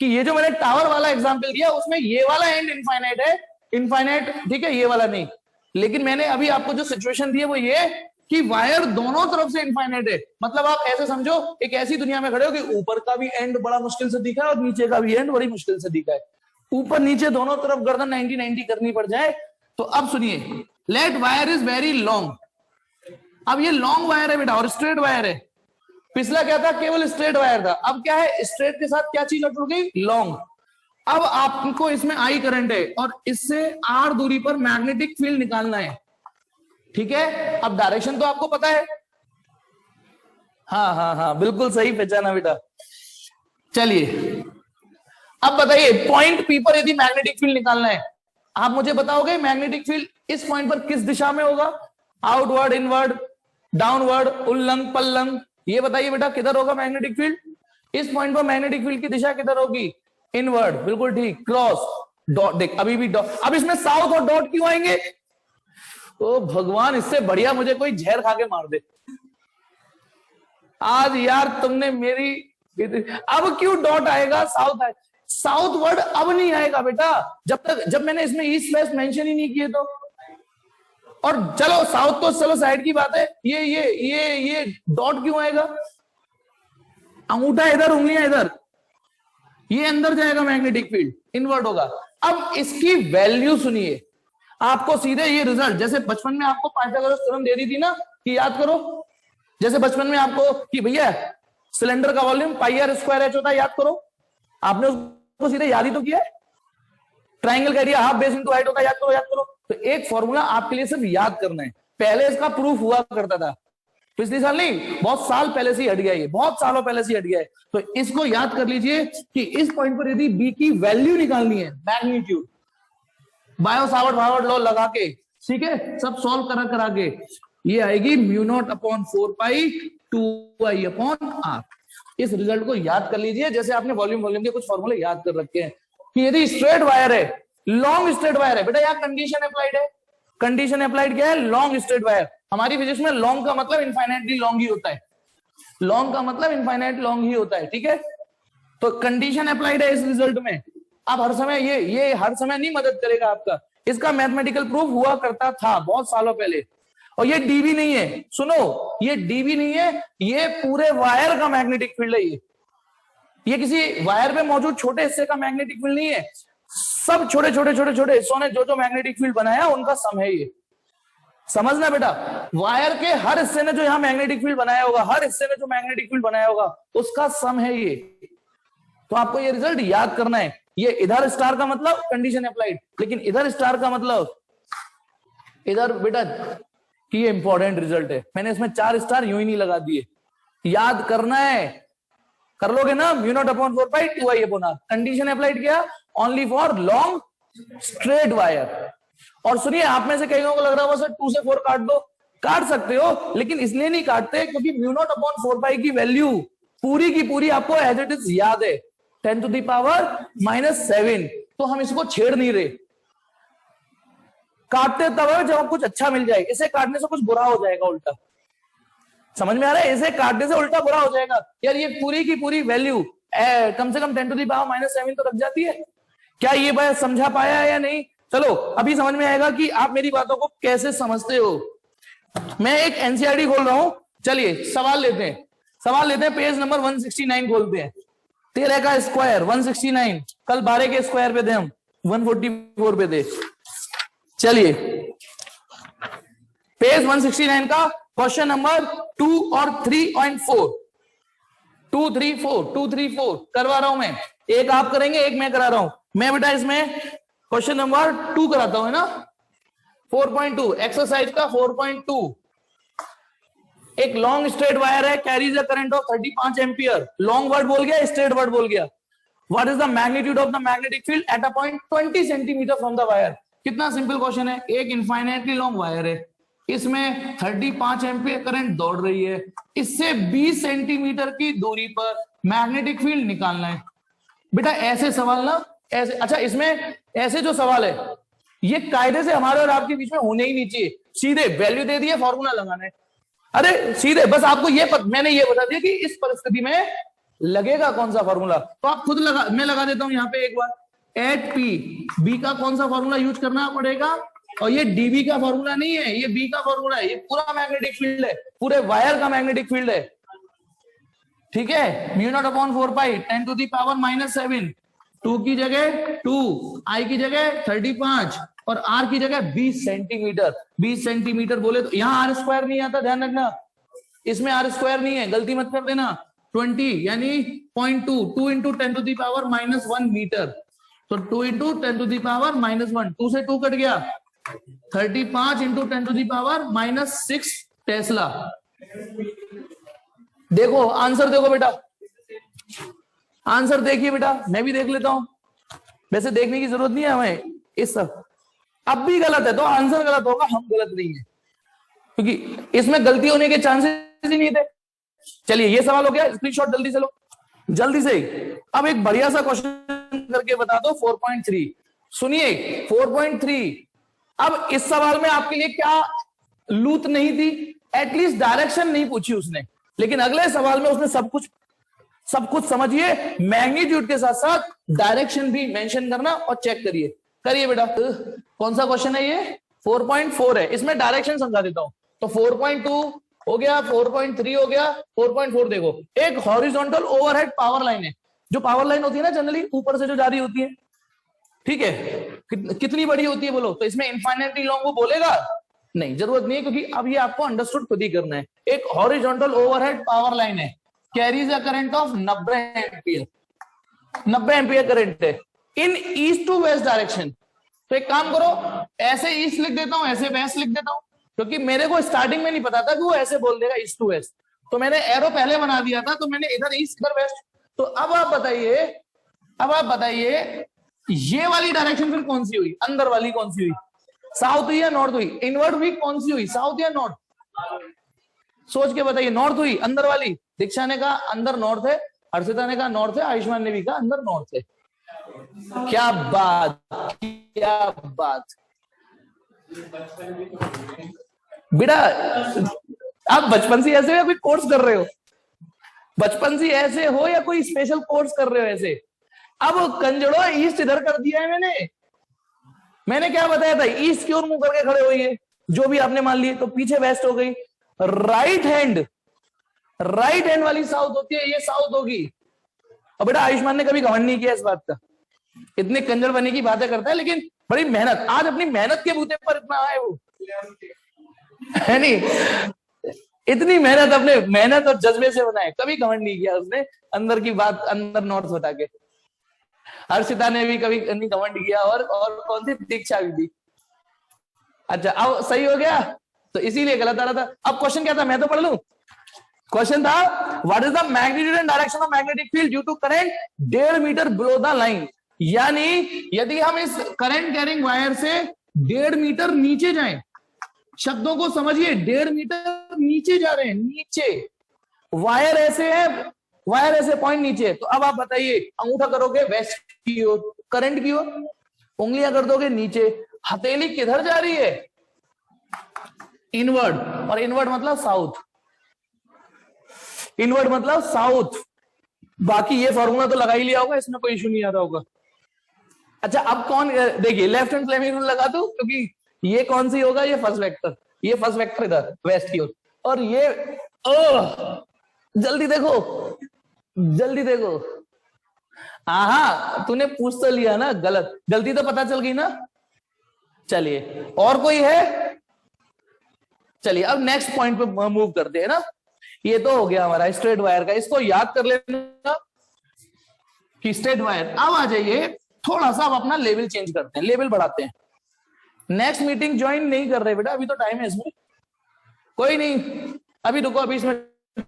कि ये जो मैंने टावर वाला एग्जांपल दिया उसमें ये वाला एंड इनफाइनाइट है, इनफाइनाइट, ठीक है, ये वाला नहीं। लेकिन मैंने अभी आपको जो सिचुएशन दी है वो ये कि वायर दोनों तरफ से इनफाइनाइट है। मतलब आप ऐसे समझो, एक ऐसी दुनिया में खड़े हो कि ऊपर का भी एंड बड़ा मुश्किल से दिखा है और नीचे का भी एंड बड़ी मुश्किल से दिखा है। ऊपर नीचे दोनों तरफ गर्दन 90-90 करनी पड़ जाए। तो अब सुनिए, let wire is very long. अब ये लॉन्ग वायर है बेटा और स्ट्रेट वायर है। पिछला क्या था? केवल स्ट्रेट वायर था। अब क्या है? स्ट्रेट के साथ क्या चीज जुड़ गई? लॉन्ग। अब आपको इसमें आई करंट है और इससे आर दूरी पर मैग्नेटिक फील्ड निकालना है, ठीक है? अब डायरेक्शन तो आपको पता है, हाँ हाँ हाँ, बिल्कुल सही पहचाना बेटा। चलिए अब बताइए, पॉइंट पी पर यदि मैग्नेटिक फील्ड निकालना है, आप मुझे बताओगे मैग्नेटिक फील्ड इस पॉइंट पर किस दिशा में होगा? आउटवर्ड, इनवर्ड, डाउनवर्ड, उल्लंघ, पल्लंघ? ये बताइए बेटा किधर होगा मैग्नेटिक फील्ड? इस पॉइंट पर मैग्नेटिक फील्ड की दिशा किधर होगी? इनवर्ड, बिल्कुल ठीक। क्रॉस, डॉट, देख अभी भी डॉट। अब इसमें साउथ और डॉट क्यों आएंगे? ओ भगवान, इससे बढ़िया मुझे कोई जहर खा के मार दे आज यार, तुमने मेरी। अब क्यों डॉट आएगा? साउथ आए, साउथ वर्ड अब नहीं आएगा बेटा जब मैंने इसमें ईस्ट वेस्ट मेंशन ही नहीं किए तो। और चलो साउथ तो चलो साइड की बात है, ये डॉट क्यों आएगा? अंगूठा इधर, उंगलियां इधर, ये अंदर जाएगा मैग्नेटिक फील्ड, इनवर्ट होगा। अब इसकी वैल्यू सुनिए, आपको सीधे ये रिजल्ट, जैसे बचपन में आपको पाइथागोरस थ्योरम दे दी थी ना कि याद करो, जैसे बचपन में आपको कि भैया सिलेंडर का volume pi r square h होता है, याद करो। आपने उसको सीधे याद ही तो किया है। ट्राइंगल का area half base into height होता है, याद करो याद करो। तो एक फॉर्मूला आपके लिए सिर्फ याद करना है, पहले इसका प्रूफ हुआ करता था, पिछले साल नहीं, बहुत साल पहले से हट गया, ये बहुत सालों पहले से हट गया है। तो इसको याद कर लीजिए कि इस पॉइंट पर यदि बी की वैल्यू निकालनी है, मैग्नीट्यूड, बायो सावर्ट फावर्ट लॉ लगा के, ठीक है, सब सॉल्व करा करा के, ये आएगी mu not upon 4 pi 2 upon r. इस रिजल्ट को याद कर लीजिए, जैसे आपने वॉल्यूम के कुछ फॉर्मूले याद कर रखे हैं कि यदि स्ट्रेट वायर है, लॉन्ग स्ट्रेट वायर है बेटा, यहाँ कंडीशन अप्लाइड है। कंडीशन अप्लाइड क्या है? Long straight wire. हमारी फिजिक्स में लॉन्ग का मतलब इनफाइनाइटली लॉन्ग ही होता है, लॉन्ग का मतलब इनफाइनाइट लॉन्ग ही होता है, ठीक है? तो कंडीशन अप्लाइड है इस रिजल्ट में। अब हर समय ये हर समय नहीं मदद करेगा आपका, इसका मैथमेटिकल प्रूफ हुआ करता था बहुत सालों पहले। और ये डीबी नहीं है, सुनो, ये डीबी नहीं है, ये पूरे वायर का मैग्नेटिक फील्ड है। ये किसी वायर पे मौजूद छोटे हिस्से का मैग्नेटिक फील्ड नहीं है, सब छोटे छोटे छोटे छोटे हिस्सों ने जो जो मैग्नेटिक फील्ड बनाया उनका सम है ये। समझना बेटा, वायर के हर हिस्से ने जो यहाँ मैग्नेटिक फील्ड बनाया होगा, हर हिस्से ने जो मैग्नेटिक फील्ड बनाया होगा उसका सम है ये। तो आपको ये रिजल्ट याद करना है। ये इधर स्टार का मतलब कंडीशन अप्लाइड, लेकिन इधर स्टार का मतलब इधर बेटा कि ये इंपॉर्टेंट रिजल्ट है। मैंने इसमें 4 स्टार यूं ही नहीं लगा दिए, याद करना है। कर लोगे ना, mu not upon 4 pi 2i upon R. Condition applied किया only for long straight wire. और सुनिए, आप में से कई लोगों को लग रहा होगा सर 2 से 4 काट दो, काट सकते हो, लेकिन इसलिए नहीं काटते क्योंकि म्यू नॉट अपॉन 4 पाई की वैल्यू पूरी की पूरी आपको एज इट इज याद है, 10 टू द पावर -7। तो हम इसको छेड़ नहीं रहे, काटते तब है जब कुछ अच्छा मिल जाए, इसे काटने से कुछ बुरा हो जाएगा उल्टा। समझ में आ रहा है? इसे काटने से उल्टा बुरा हो जाएगा यार। ये पूरी की पूरी वैल्यू कम से कम 10 टू द पावर -7 तो रख जाती है। क्या ये बात समझा पाया है या नहीं? चलो अभी समझ में आएगा कि आप मेरी बातों को कैसे समझते हो। मैं एक एनसीईआरटी खोल रहा हूं, चलिए सवाल लेते हैं। सवाल लेते हैं, पेज नंबर 169 खोलते हैं। 13 का स्क्वायर 169, कल 12 के स्क्वायर पे थे हम, 144 पे थे। चलिए पेज 169 का क्वेश्चन नंबर 2 और 3.4, 2, 3, 4, 2, 3, 4 करवा रहा हूं मैं। एक आप करेंगे, एक मैं करा रहा हूं। मैं बेटा इसमें क्वेश्चन नंबर 2 कराता हूं, है ना। 4.2 एक्सरसाइज का 4.2। एक लॉन्ग स्ट्रेट वायर है, carries a current of 35 ampere. Long word बोल गया, स्ट्रेट वर्ड बोल गया। What is the magnitude of the magnetic field at a point 20 centimetre from the wire. कितना सिंपल क्वेश्चन है। एक इनफाइनाइटली लॉन्ग वायर है, इसमें 35 एम्पियर करंट दौड़ रही है, इससे 20 सेंटीमीटर की दूरी पर मैग्नेटिक फील्ड निकालना है। बेटा ऐसे सवाल ना, ऐसे, अच्छा इसमें ऐसे जो सवाल है ये कायदे से हमारे और आपके बीच में होने ही नहीं चाहिए। सीधे वैल्यू दे दिए, फॉर्मूला लगाना है। अरे सीधे बस आपको मैंने ये बता दिया कि इस परिस्थिति में लगेगा कौन सा फॉर्मूला, तो आप खुद लगा, मैं लगा देता हूं यहां पे एक बार। एट पी, बी का कौन सा फॉर्मूला यूज करना पड़ेगा, और ये डीबी का फॉर्मूला नहीं है, ये बी का फॉर्मूला है। ये पूरा मैग्नेटिक फील्ड है, पूरे वायर का मैग्नेटिक फील्ड है, ठीक है। Mu not upon 4 pi 10 to the power -7, 2 की जगह 2, आई की जगह 35 और आर की जगह 20 सेंटीमीटर। 20 सेंटीमीटर बोले तो यहां आर स्क्वायर नहीं आता, ध्यान रखना, इसमें आर स्क्वायर नहीं है, गलती मत कर देना। 20 यानी 0.2, 2 into 10 to the power -1 metre, तो 2 इंटू 10 टू द पावर -1, 2 से 2 कट गया, 35 into 10 to the power -6 tesla. देखो आंसर, देखो बेटा आंसर देखिए बेटा, मैं भी देख लेता हूं, वैसे देखने की जरूरत नहीं है हमें इस सब। अब भी गलत है तो आंसर गलत होगा, हम गलत नहीं है, क्योंकि इसमें गलती होने के चांसेस ही नहीं थे। चलिए ये सवाल हो गया, स्क्रीनशॉट जल्दी से लो, जल्दी से। अब एक बढ़िया सा क्वेश्चन करके बता दो 4.3। सुनिए 4.3, अब इस सवाल में आपके लिए क्या लूट नहीं थी, एटलीस्ट डायरेक्शन नहीं पूछी उसने, लेकिन अगले सवाल में उसने सब कुछ समझिए, मैग्नीट्यूड के साथ साथ डायरेक्शन भी मेंशन करना और चेक करिए। करिए बेटा, कौन सा क्वेश्चन है ये, 4.4 है, इसमें डायरेक्शन समझा देता हूं। तो 4.2 हो गया, 4.3 हो गया, 4.4 देखो, एक हॉरिजॉन्टल ओवरहेड पावर लाइन है। जो पावर लाइन होती है ना जनरली ऊपर से जो जा रही होती है, ठीक है, कितनी बड़ी होती है बोलो, तो इसमें इनफाइनाइटली लॉन्ग वो बोलेगा नहीं, जरूरत नहीं है, क्योंकि अब ये आपको अंडरस्टूड खुद ही करना है। एक हॉरिजॉन्टल ओवरहेड पावर लाइन है, carries a current of 90 ampere, 90 ampere current है इन ईस्ट टू वेस्ट डायरेक्शन। तो एक काम करो, ऐसे ईस्ट लिख देता हूं, ऐसे वेस्ट लिख देता हूं, क्योंकि मेरे को स्टार्टिंग में नहीं पता था कि वो ऐसे बोल देगा ईस्ट टू वेस्ट, तो मैंने एरो पहले बना दिया था, तो मैंने इधर ईस्ट इधर वेस्ट। तो अब आप बताइए ये वाली डायरेक्शन फिर कौन सी हुई, अंदर वाली कौन सी हुई, साउथ हुई या नॉर्थ हुई, इनवर्ड हुई कौन सी हुई, साउथ या नॉर्थ, सोच के बताइए। नॉर्थ हुई अंदर वाली, दीक्षा ने कहा अंदर नॉर्थ है, हर्षिता ने कहा नॉर्थ है, आयुष्मान ने भी कहा अंदर नॉर्थ है। क्या बात, क्या बात बेटा, आप बचपन से ऐसे हो या कोई कोर्स कर रहे हो, बचपन से ऐसे हो या कोई स्पेशल कोर्स कर रहे हो ऐसे। अब कंजड़ो ईस्ट इधर कर दिया है मैंने क्या बताया था, ईस्ट की ओर मुंह करके खड़े होइए, जो भी आपने मान लिए, तो पीछे वेस्ट हो गई। राइट हैंड वाली साउथ होती है, ये साउथ होगी। और बेटा आयुष्मान ने कभी घमंड नहीं किया इस बात का, इतने कंजर बने की बातें करता है, लेकिन बड़ी मेहनत, आज अपनी मेहनत के बूते पर इतना आए वो, है नहीं, इतनी मेहनत अपने मेहनत और जज्बे से बनाए, कभी घमंड नहीं किया उसने अंदर की बात, अंदर नॉर्थ बता के। हर्षिता ने भी कभी नहीं घमंड किया, और कौन सी दीक्षा भी थी। अच्छा अब सही हो गया, तो इसीलिए गलत आ रहा था। अब क्वेश्चन क्या था, मैं तो पढ़ लूं, क्वेश्चन था what is the magnitude and direction of magnetic field due to current 1.5 metre below the line. यानी यदि हम इस करंट कैरिंग वायर से 1.5 मीटर नीचे जाएं, शब्दों को समझिए, 1.5 मीटर नीचे जा रहे हैं, नीचे वायर ऐसे है, वायर ऐसे पॉइंट नीचे, तो अब आप बताइए अंगूठा करोगे वेस्ट की ओर, करंट की ओर, उंगलियां कर दोगे नीचे, हथेली किधर जा रही है, इनवर्ड, और इनवर्ड मतलब साउथ, इनवर्ड मतलब साउथ। बाकी ये फॉर्मूला तो लगा ही लिया होगा, इसमें कोई इशू नहीं आ रहा होगा। अच्छा अब कौन, देखिए लेफ्ट हैंड फ्लेमिंग रूल लगा दो, क्योंकि ये कौन सी होगा, ये फर्स्ट वेक्टर, ये फर्स्ट वेक्टर इधर वेस्ट की ओर, और ये जल्दी देखो, जल्दी देखो, हाँ तूने पूछ तो लिया ना, गलत, गलती तो पता चल गई ना। चलिए और कोई है, चलिए अब नेक्स्ट पॉइंट पे मूव करते हैं ना। ये तो हो गया हमारा स्ट्रेट वायर का, इसको याद कर लेना कि स्ट्रेट वायर। अब आ जाइए थोड़ा सा अब अपना लेवल चेंज करते हैं, लेवल बढ़ाते हैं। नेक्स्ट मीटिंग ज्वाइन नहीं कर रहे बेटा, अभी तो टाइम है इसमें, कोई नहीं अभी रुको, अभी इसमें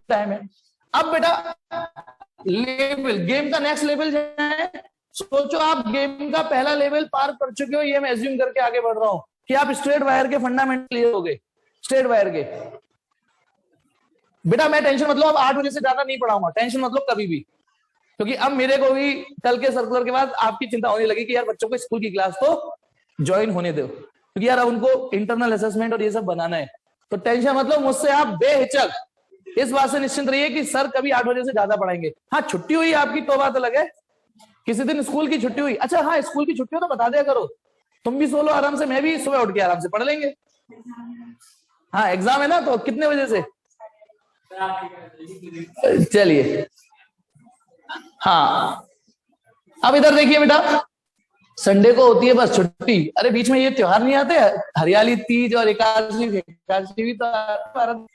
टाइम है। अब बेटा लेवल, गेम का नेक्स्ट लेवल जाए। सोचो आप गेम का पहला लेवल पार कर चुके हो, ये मैं एज्यूम करके आगे बढ़ रहा हूं कि आप स्ट्रेट वायर के फंडामेंटल क्लियर हो गए, स्ट्रेट वायर के। बेटा मैं टेंशन मतलब अब 8 बजे से ज्यादा नहीं पढ़ाऊंगा, टेंशन मतलब कभी भी, क्योंकि अब मेरे को भी कल के सर्कुलर के बाद आपकी चिंता होने लगी कि यार बच्चों को स्कूल की क्लास तो ज्वाइन होने दो, क्योंकि यार अब उनको इंटरनल असेसमेंट और ये सब बनाना है। तो टेंशन मतलब मुझसे आप बेहिचक इस बात से निश्चिंत रहिए कि सर कभी 8 बजे से ज्यादा पढ़ाएंगे। हाँ छुट्टी हुई आपकी तो बात अलग है, किसी दिन स्कूल की छुट्टी हुई, अच्छा हाँ स्कूल की छुट्टी हो तो बता दिया करो, तुम भी सो लो आराम से, मैं भी सुबह उठ के आराम से पढ़ लेंगे। हाँ एग्जाम है ना, तो कितने बजे से, चलिए हाँ अब इधर देखिए बेटा, संडे को होती है बस छुट्टी, अरे बीच में ये त्योहार नहीं आते, हरियाली तीज और एकादशी, एकादशी भी तो,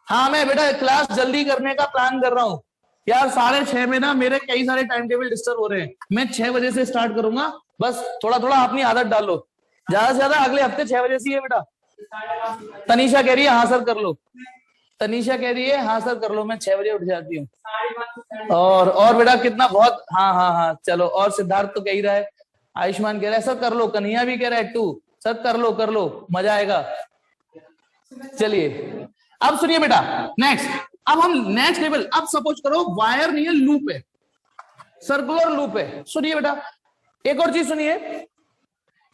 हाँ मैं बेटा क्लास जल्दी करने का प्लान कर रहा हूँ यार, 6:30 में ना मेरे कई सारे टाइम टेबल डिस्टर्ब हो रहे हैं, मैं 6 बजे से स्टार्ट करूंगा, बस थोड़ा थोड़ा अपनी आदत डालो, ज्यादा से ज्यादा अगले हफ्ते 6 बजे से है बेटा। तनीषा कह रही है हाँ सर कर लो, तनीषा कह रही है हाँ सर कर लो, मैं 6 बजे उठ जाती हूँ। और बेटा कितना बहुत, हाँ हाँ हाँ चलो, और सिद्धार्थ तो कह ही रहा है, आयुष्मान कह रहा है सर कर लो, कन्हैया भी कह रहा है टू, सर कर लो मजा आएगा। चलिए अब सुनिए बेटा नेक्स्ट, अब हम नेक्स्ट लेवल, अब सपोज करो वायर नहीं है, लूप है, सर्कुलर लूप है। सुनिए बेटा एक और चीज सुनिए,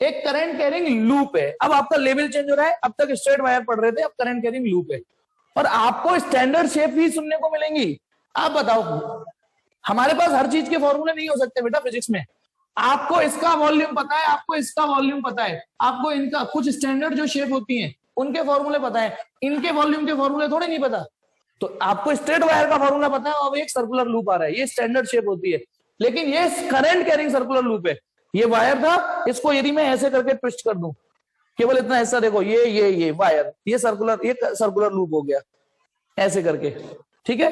एक करंट कैरिंग लूप है, अब आपका लेवल चेंज हो रहा है, अब तक स्ट्रेट वायर पढ़ रहे थे, अब करंट कैरिंग लूप है, और आपको स्टैंडर्ड शेप भी सुनने को मिलेंगी। आप बताओ, हमारे पास हर चीज के फॉर्मूले नहीं हो सकते बेटा फिजिक्स में, आपको इसका वॉल्यूम पता है, आपको इसका वॉल्यूम पता है, आपको इनका कुछ स्टैंडर्ड जो शेप होती हैं उनके फॉर्मूले पता है, इनके वॉल्यूम के फॉर्मूले थोड़े नहीं पता। तो आपको स्ट्रेट वायर का फॉर्मूला पता है, और एक सर्कुलर लूप आ रहा है, ये स्टैंडर्ड शेप होती है, लेकिन ये करंट कैरिंग सर्कुलर लूप है। ये वायर था, इसको यदि मैं ऐसे करके ट्विस्ट कर दूं, केवल इतना हिस्सा देखो, ये वायर, ये सर्कुलर लूप हो गया ऐसे करके, ठीक है।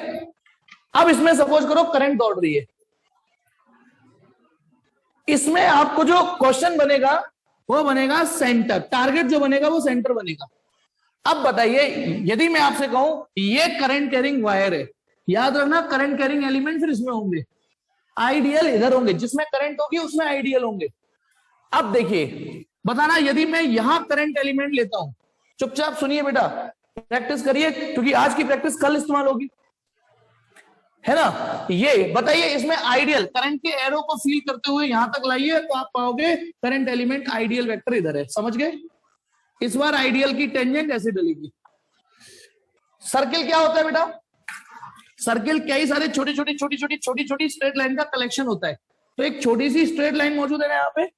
अब इसमें सपोज करो करंट दौड़ रही है, इसमें आपको जो क्वेश्चन बनेगा वो बनेगा सेंटर, टारगेट जो बनेगा वो सेंटर बनेगा। अब बताइए यदि मैं आपसे कहूं ये करंट कैरिंग वायर है, याद रखना करंट कैरिंग एलिमेंट फिर इसमें होंगे, आइडियल इधर होंगे, जिसमें करंट होगी उसमें आइडियल होंगे। अब देखिए बताना, यदि मैं यहां करंट एलिमेंट लेता हूं, चुपचाप सुनिए बेटा, प्रैक्टिस करिए, क्योंकि आज की प्रैक्टिस कल इस्तेमाल होगी, है ना। ये बताइए इसमें आइडियल करंट के एरो को फील करते हुए यहां तक लाइए, तो आप पाओगे करंट एलिमेंट आइडियल वेक्टर इधर है, समझ गए। इस बार आइडियल की टेंजेंट ऐसे डलेगी। सर्किल क्या होता है बेटा, सर्किल कई सारे छोटी छोटी स्ट्रेट लाइन का कलेक्शन होता है। तो एक छोटी सी स्ट्रेट लाइन मौजूद है यहाँ पे,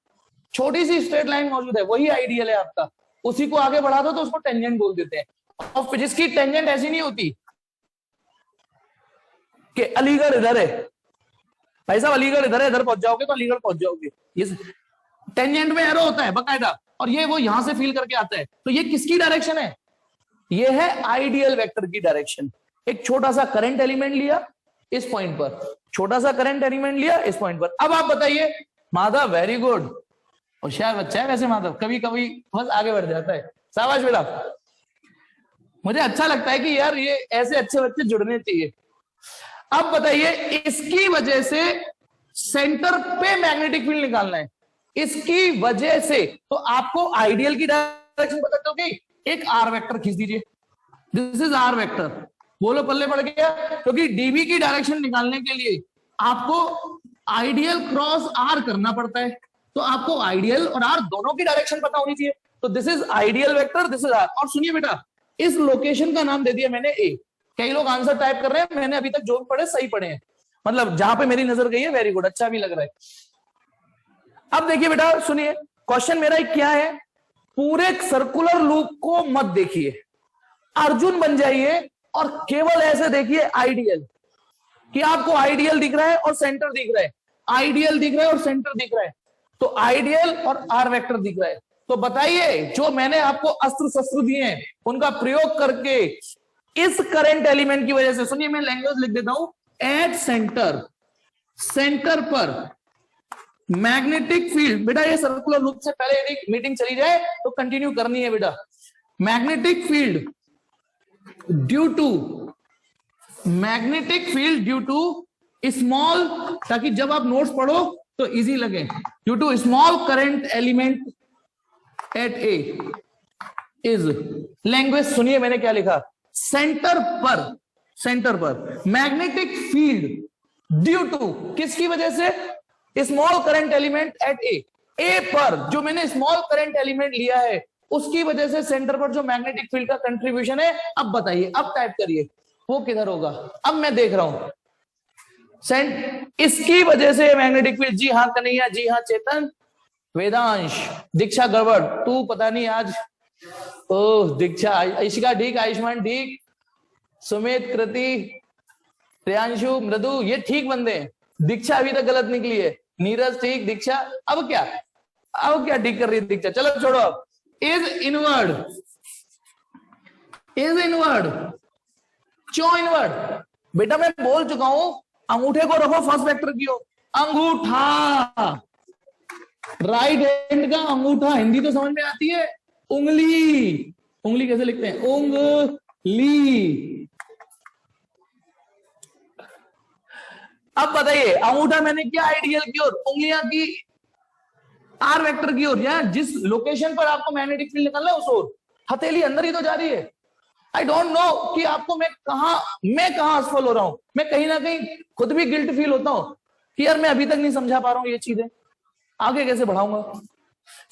छोटी सी स्ट्रेट लाइन मौजूद है, वही आइडियल है आपका, उसी को आगे बढ़ा दो तो उसको टेंजेंट बोल देते हैं। और फिजिक्स की टेंजेंट ऐसी नहीं होती कि अलीगढ़ इधर है, भाई साहब अलीगढ़ इधर है, इधर पहुंच जाओगे तो अलीगढ़ पहुंच जाओगे, ये टेंजेंट में एरो होता है बकायदा, और ये वो यहां से फील करके आता है। तो ये किसकी डायरेक्शन है, ये है आइडियल वेक्टर की डायरेक्शन। एक छोटा सा करंट एलिमेंट लिया इस पॉइंट पर, छोटा सा करंट एलिमेंट लिया इस पॉइंट पर। अब आप बताइए, माधव वेरी गुड, होशियार बच्चा है वैसे माधव, कभी कभी बस आगे बढ़ जाता है, शाबाश बेटा। मुझे अच्छा लगता है कि यार ये ऐसे अच्छे बच्चे जुड़ने चाहिए। अब बताइए, इसकी वजह से सेंटर पे मैग्नेटिक फील्ड निकालना है, इसकी वजह से तो आपको आइडियल की डायरेक्शन पता चल गई। एक आर वेक्टर खींच दीजिए, दिस इज आर वेक्टर, बोलो पल्ले पड़ गया। क्योंकि डीबी की डायरेक्शन निकालने के लिए आपको आइडियल क्रॉस आर करना पड़ता है, तो आपको आइडियल और आर दोनों की डायरेक्शन पता होनी चाहिए। तो this is ideal vector, this is r. और सुनिए बेटा, इस लोकेशन का नाम दे दिया मैंने ए। कई लोग आंसर टाइप कर रहे हैं, मैंने अभी तक जो भी पढ़े सही पढ़े हैं, मतलब जहां पे मेरी नजर गई है वेरी गुड, अच्छा भी लग रहा है। अब देखिए बेटा सुनिए, क्वेश्चन मेरा क्या है, पूरे सर्कुलर लूप को मत देखिए, अर्जुन बन जाइए और केवल ऐसे देखिए आइडियल, कि आपको आइडियल दिख रहा है और सेंटर दिख रहा है, आइडियल दिख रहा है और सेंटर दिख रहा है, तो आइडियल और आर वेक्टर दिख रहा है। तो बताइए, जो मैंने आपको अस्त्र शस्त्र दिए हैं उनका प्रयोग करके इस करंट एलिमेंट की वजह से, सुनिए मैं लैंग्वेज लिख देता हूं, एट सेंटर, सेंटर पर मैग्नेटिक फील्ड, बेटा ये सर्कुलर लूप से पहले यदि मीटिंग चली जाए तो कंटिन्यू करनी है बेटा। Magnetic field due to, magnetic field due to small, ताकि जब आप नोट्स पढ़ो तो इजी लगे, due to small current element at a is, language सुनिए मैंने क्या लिखा, सेंटर पर, सेंटर पर मैग्नेटिक फील्ड ड्यू टू, किसकी वजह से, स्मॉल करंट एलिमेंट एट ए, ए पर जो मैंने स्मॉल करंट एलिमेंट लिया है उसकी वजह से सेंटर पर जो मैग्नेटिक फील्ड का कंट्रीब्यूशन है। अब बताइए, अब टाइप करिए वो किधर होगा, अब मैं देख रहा हूं इसकी वजह से मैग्नेटिक फील्ड, जी हाँ कन्हैया, जी हाँ चेतन, वेदांश, दीक्षा गड़बड़, तू पता नहीं आज, ओह दीक्षा, ईशिका ठीक, आयुष्मान ठीक, सुमित, कृति, प्रियांशु, मृदु, ये ठीक बंदे हैं। दीक्षा अभी तक गलत निकली है, नीरज ठीक, दीक्षा अब क्या, अब क्या ठीक कर रही है दीक्षा, चलो छोड़ो। अब इज इनवर्ड, इज इनवर्ड, क्यों इनवर्ड, बेटा मैं बोल चुका हूं, अंगूठे को रखो फर्स्ट वेक्टर की ओर, अंगूठा, राइट हैंड का अंगूठा, हिंदी तो समझ में आती है, उंगली, उंगली कैसे लिखते हैं, उंगली। अब बताइए, अंगूठा मैंने किया आइडियल की ओर, उंगलियां की आर वेक्टर की ओर, या जिस लोकेशन पर आपको मैग्नेटिक फील्ड निकालना है उस ओर, हथेली अंदर ही तो जा रही है। आई डोंट नो कि आपको मैं कहां असफल हो रहा हूं, मैं कहीं ना कहीं खुद भी गिल्ट फील होता हूं कि यार मैं अभी तक नहीं समझा पा रहा हूं ये चीजें, आगे कैसे बढ़ाऊंगा।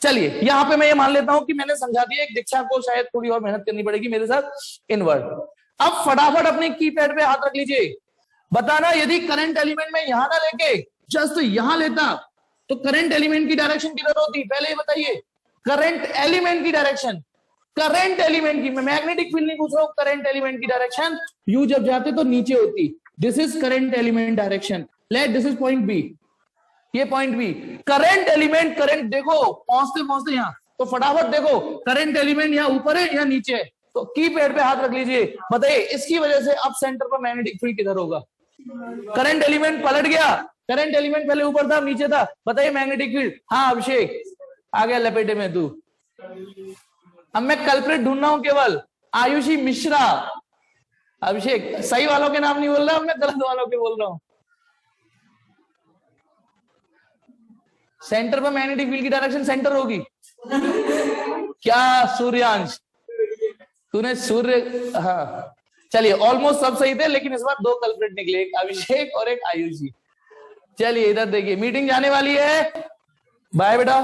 चलिए यहां पे मैं ये मान लेता हूं कि मैंने समझा दिया, एक दीक्षा को शायद थोड़ी और मेहनत करनी पड़ेगी मेरे साथ, इनवर्ड। अब फटाफट अपने कीपैड पे हाथ रख लीजिए, बताना यदि करंट एलिमेंट में यहां ना लेके जस्ट यहां लेता तो करंट एलिमेंट की डायरेक्शन किधर होती, पहले ये बताइए, करंट एलिमेंट की डायरेक्शन, करंट एलिमेंट की, मैं मैग्नेटिक फील्ड नहीं पूछ रहा हूं, करंट एलिमेंट की डायरेक्शन यू जब जाते तो नीचे होती, this is current element direction, let this is point B, ये point B, current element, current देखो पहुंचते पहुंचते यहां, तो फटाफट देखो करंट एलिमेंट यहां ऊपर है या नीचे है, तो की पैड पे हाथ रख लीजिए, बताइए इसकी वजह से अब सेंटर पर मैग्नेटिक फील्ड किधर होगा। करंट एलिमेंट पलट गया, करंट एलिमेंट पहले ऊपर था नीचे था, बताइए मैग्नेटिक फील्ड, हाँ अभिषेक आ गया लपेटे में तू। अब मैं कल्प्रिट ढूंढ रहा हूं केवल, आयुषी मिश्रा, अभिषेक सही वालों के नाम नहीं बोल रहा, मैं गलत वालों के बोल रहा हूं। सेंटर पर मैग्नेटिक फील्ड की डायरेक्शन सेंटर होगी क्या सूर्यांश, तूने सूर्य, हाँ चलिए ऑलमोस्ट सब सही थे, लेकिन इस बार दो कल्प्रिट निकले, एक अभिषेक और एक आयुषी। चलिए इधर देखिए, मीटिंग जाने वाली है, बाय बेटा।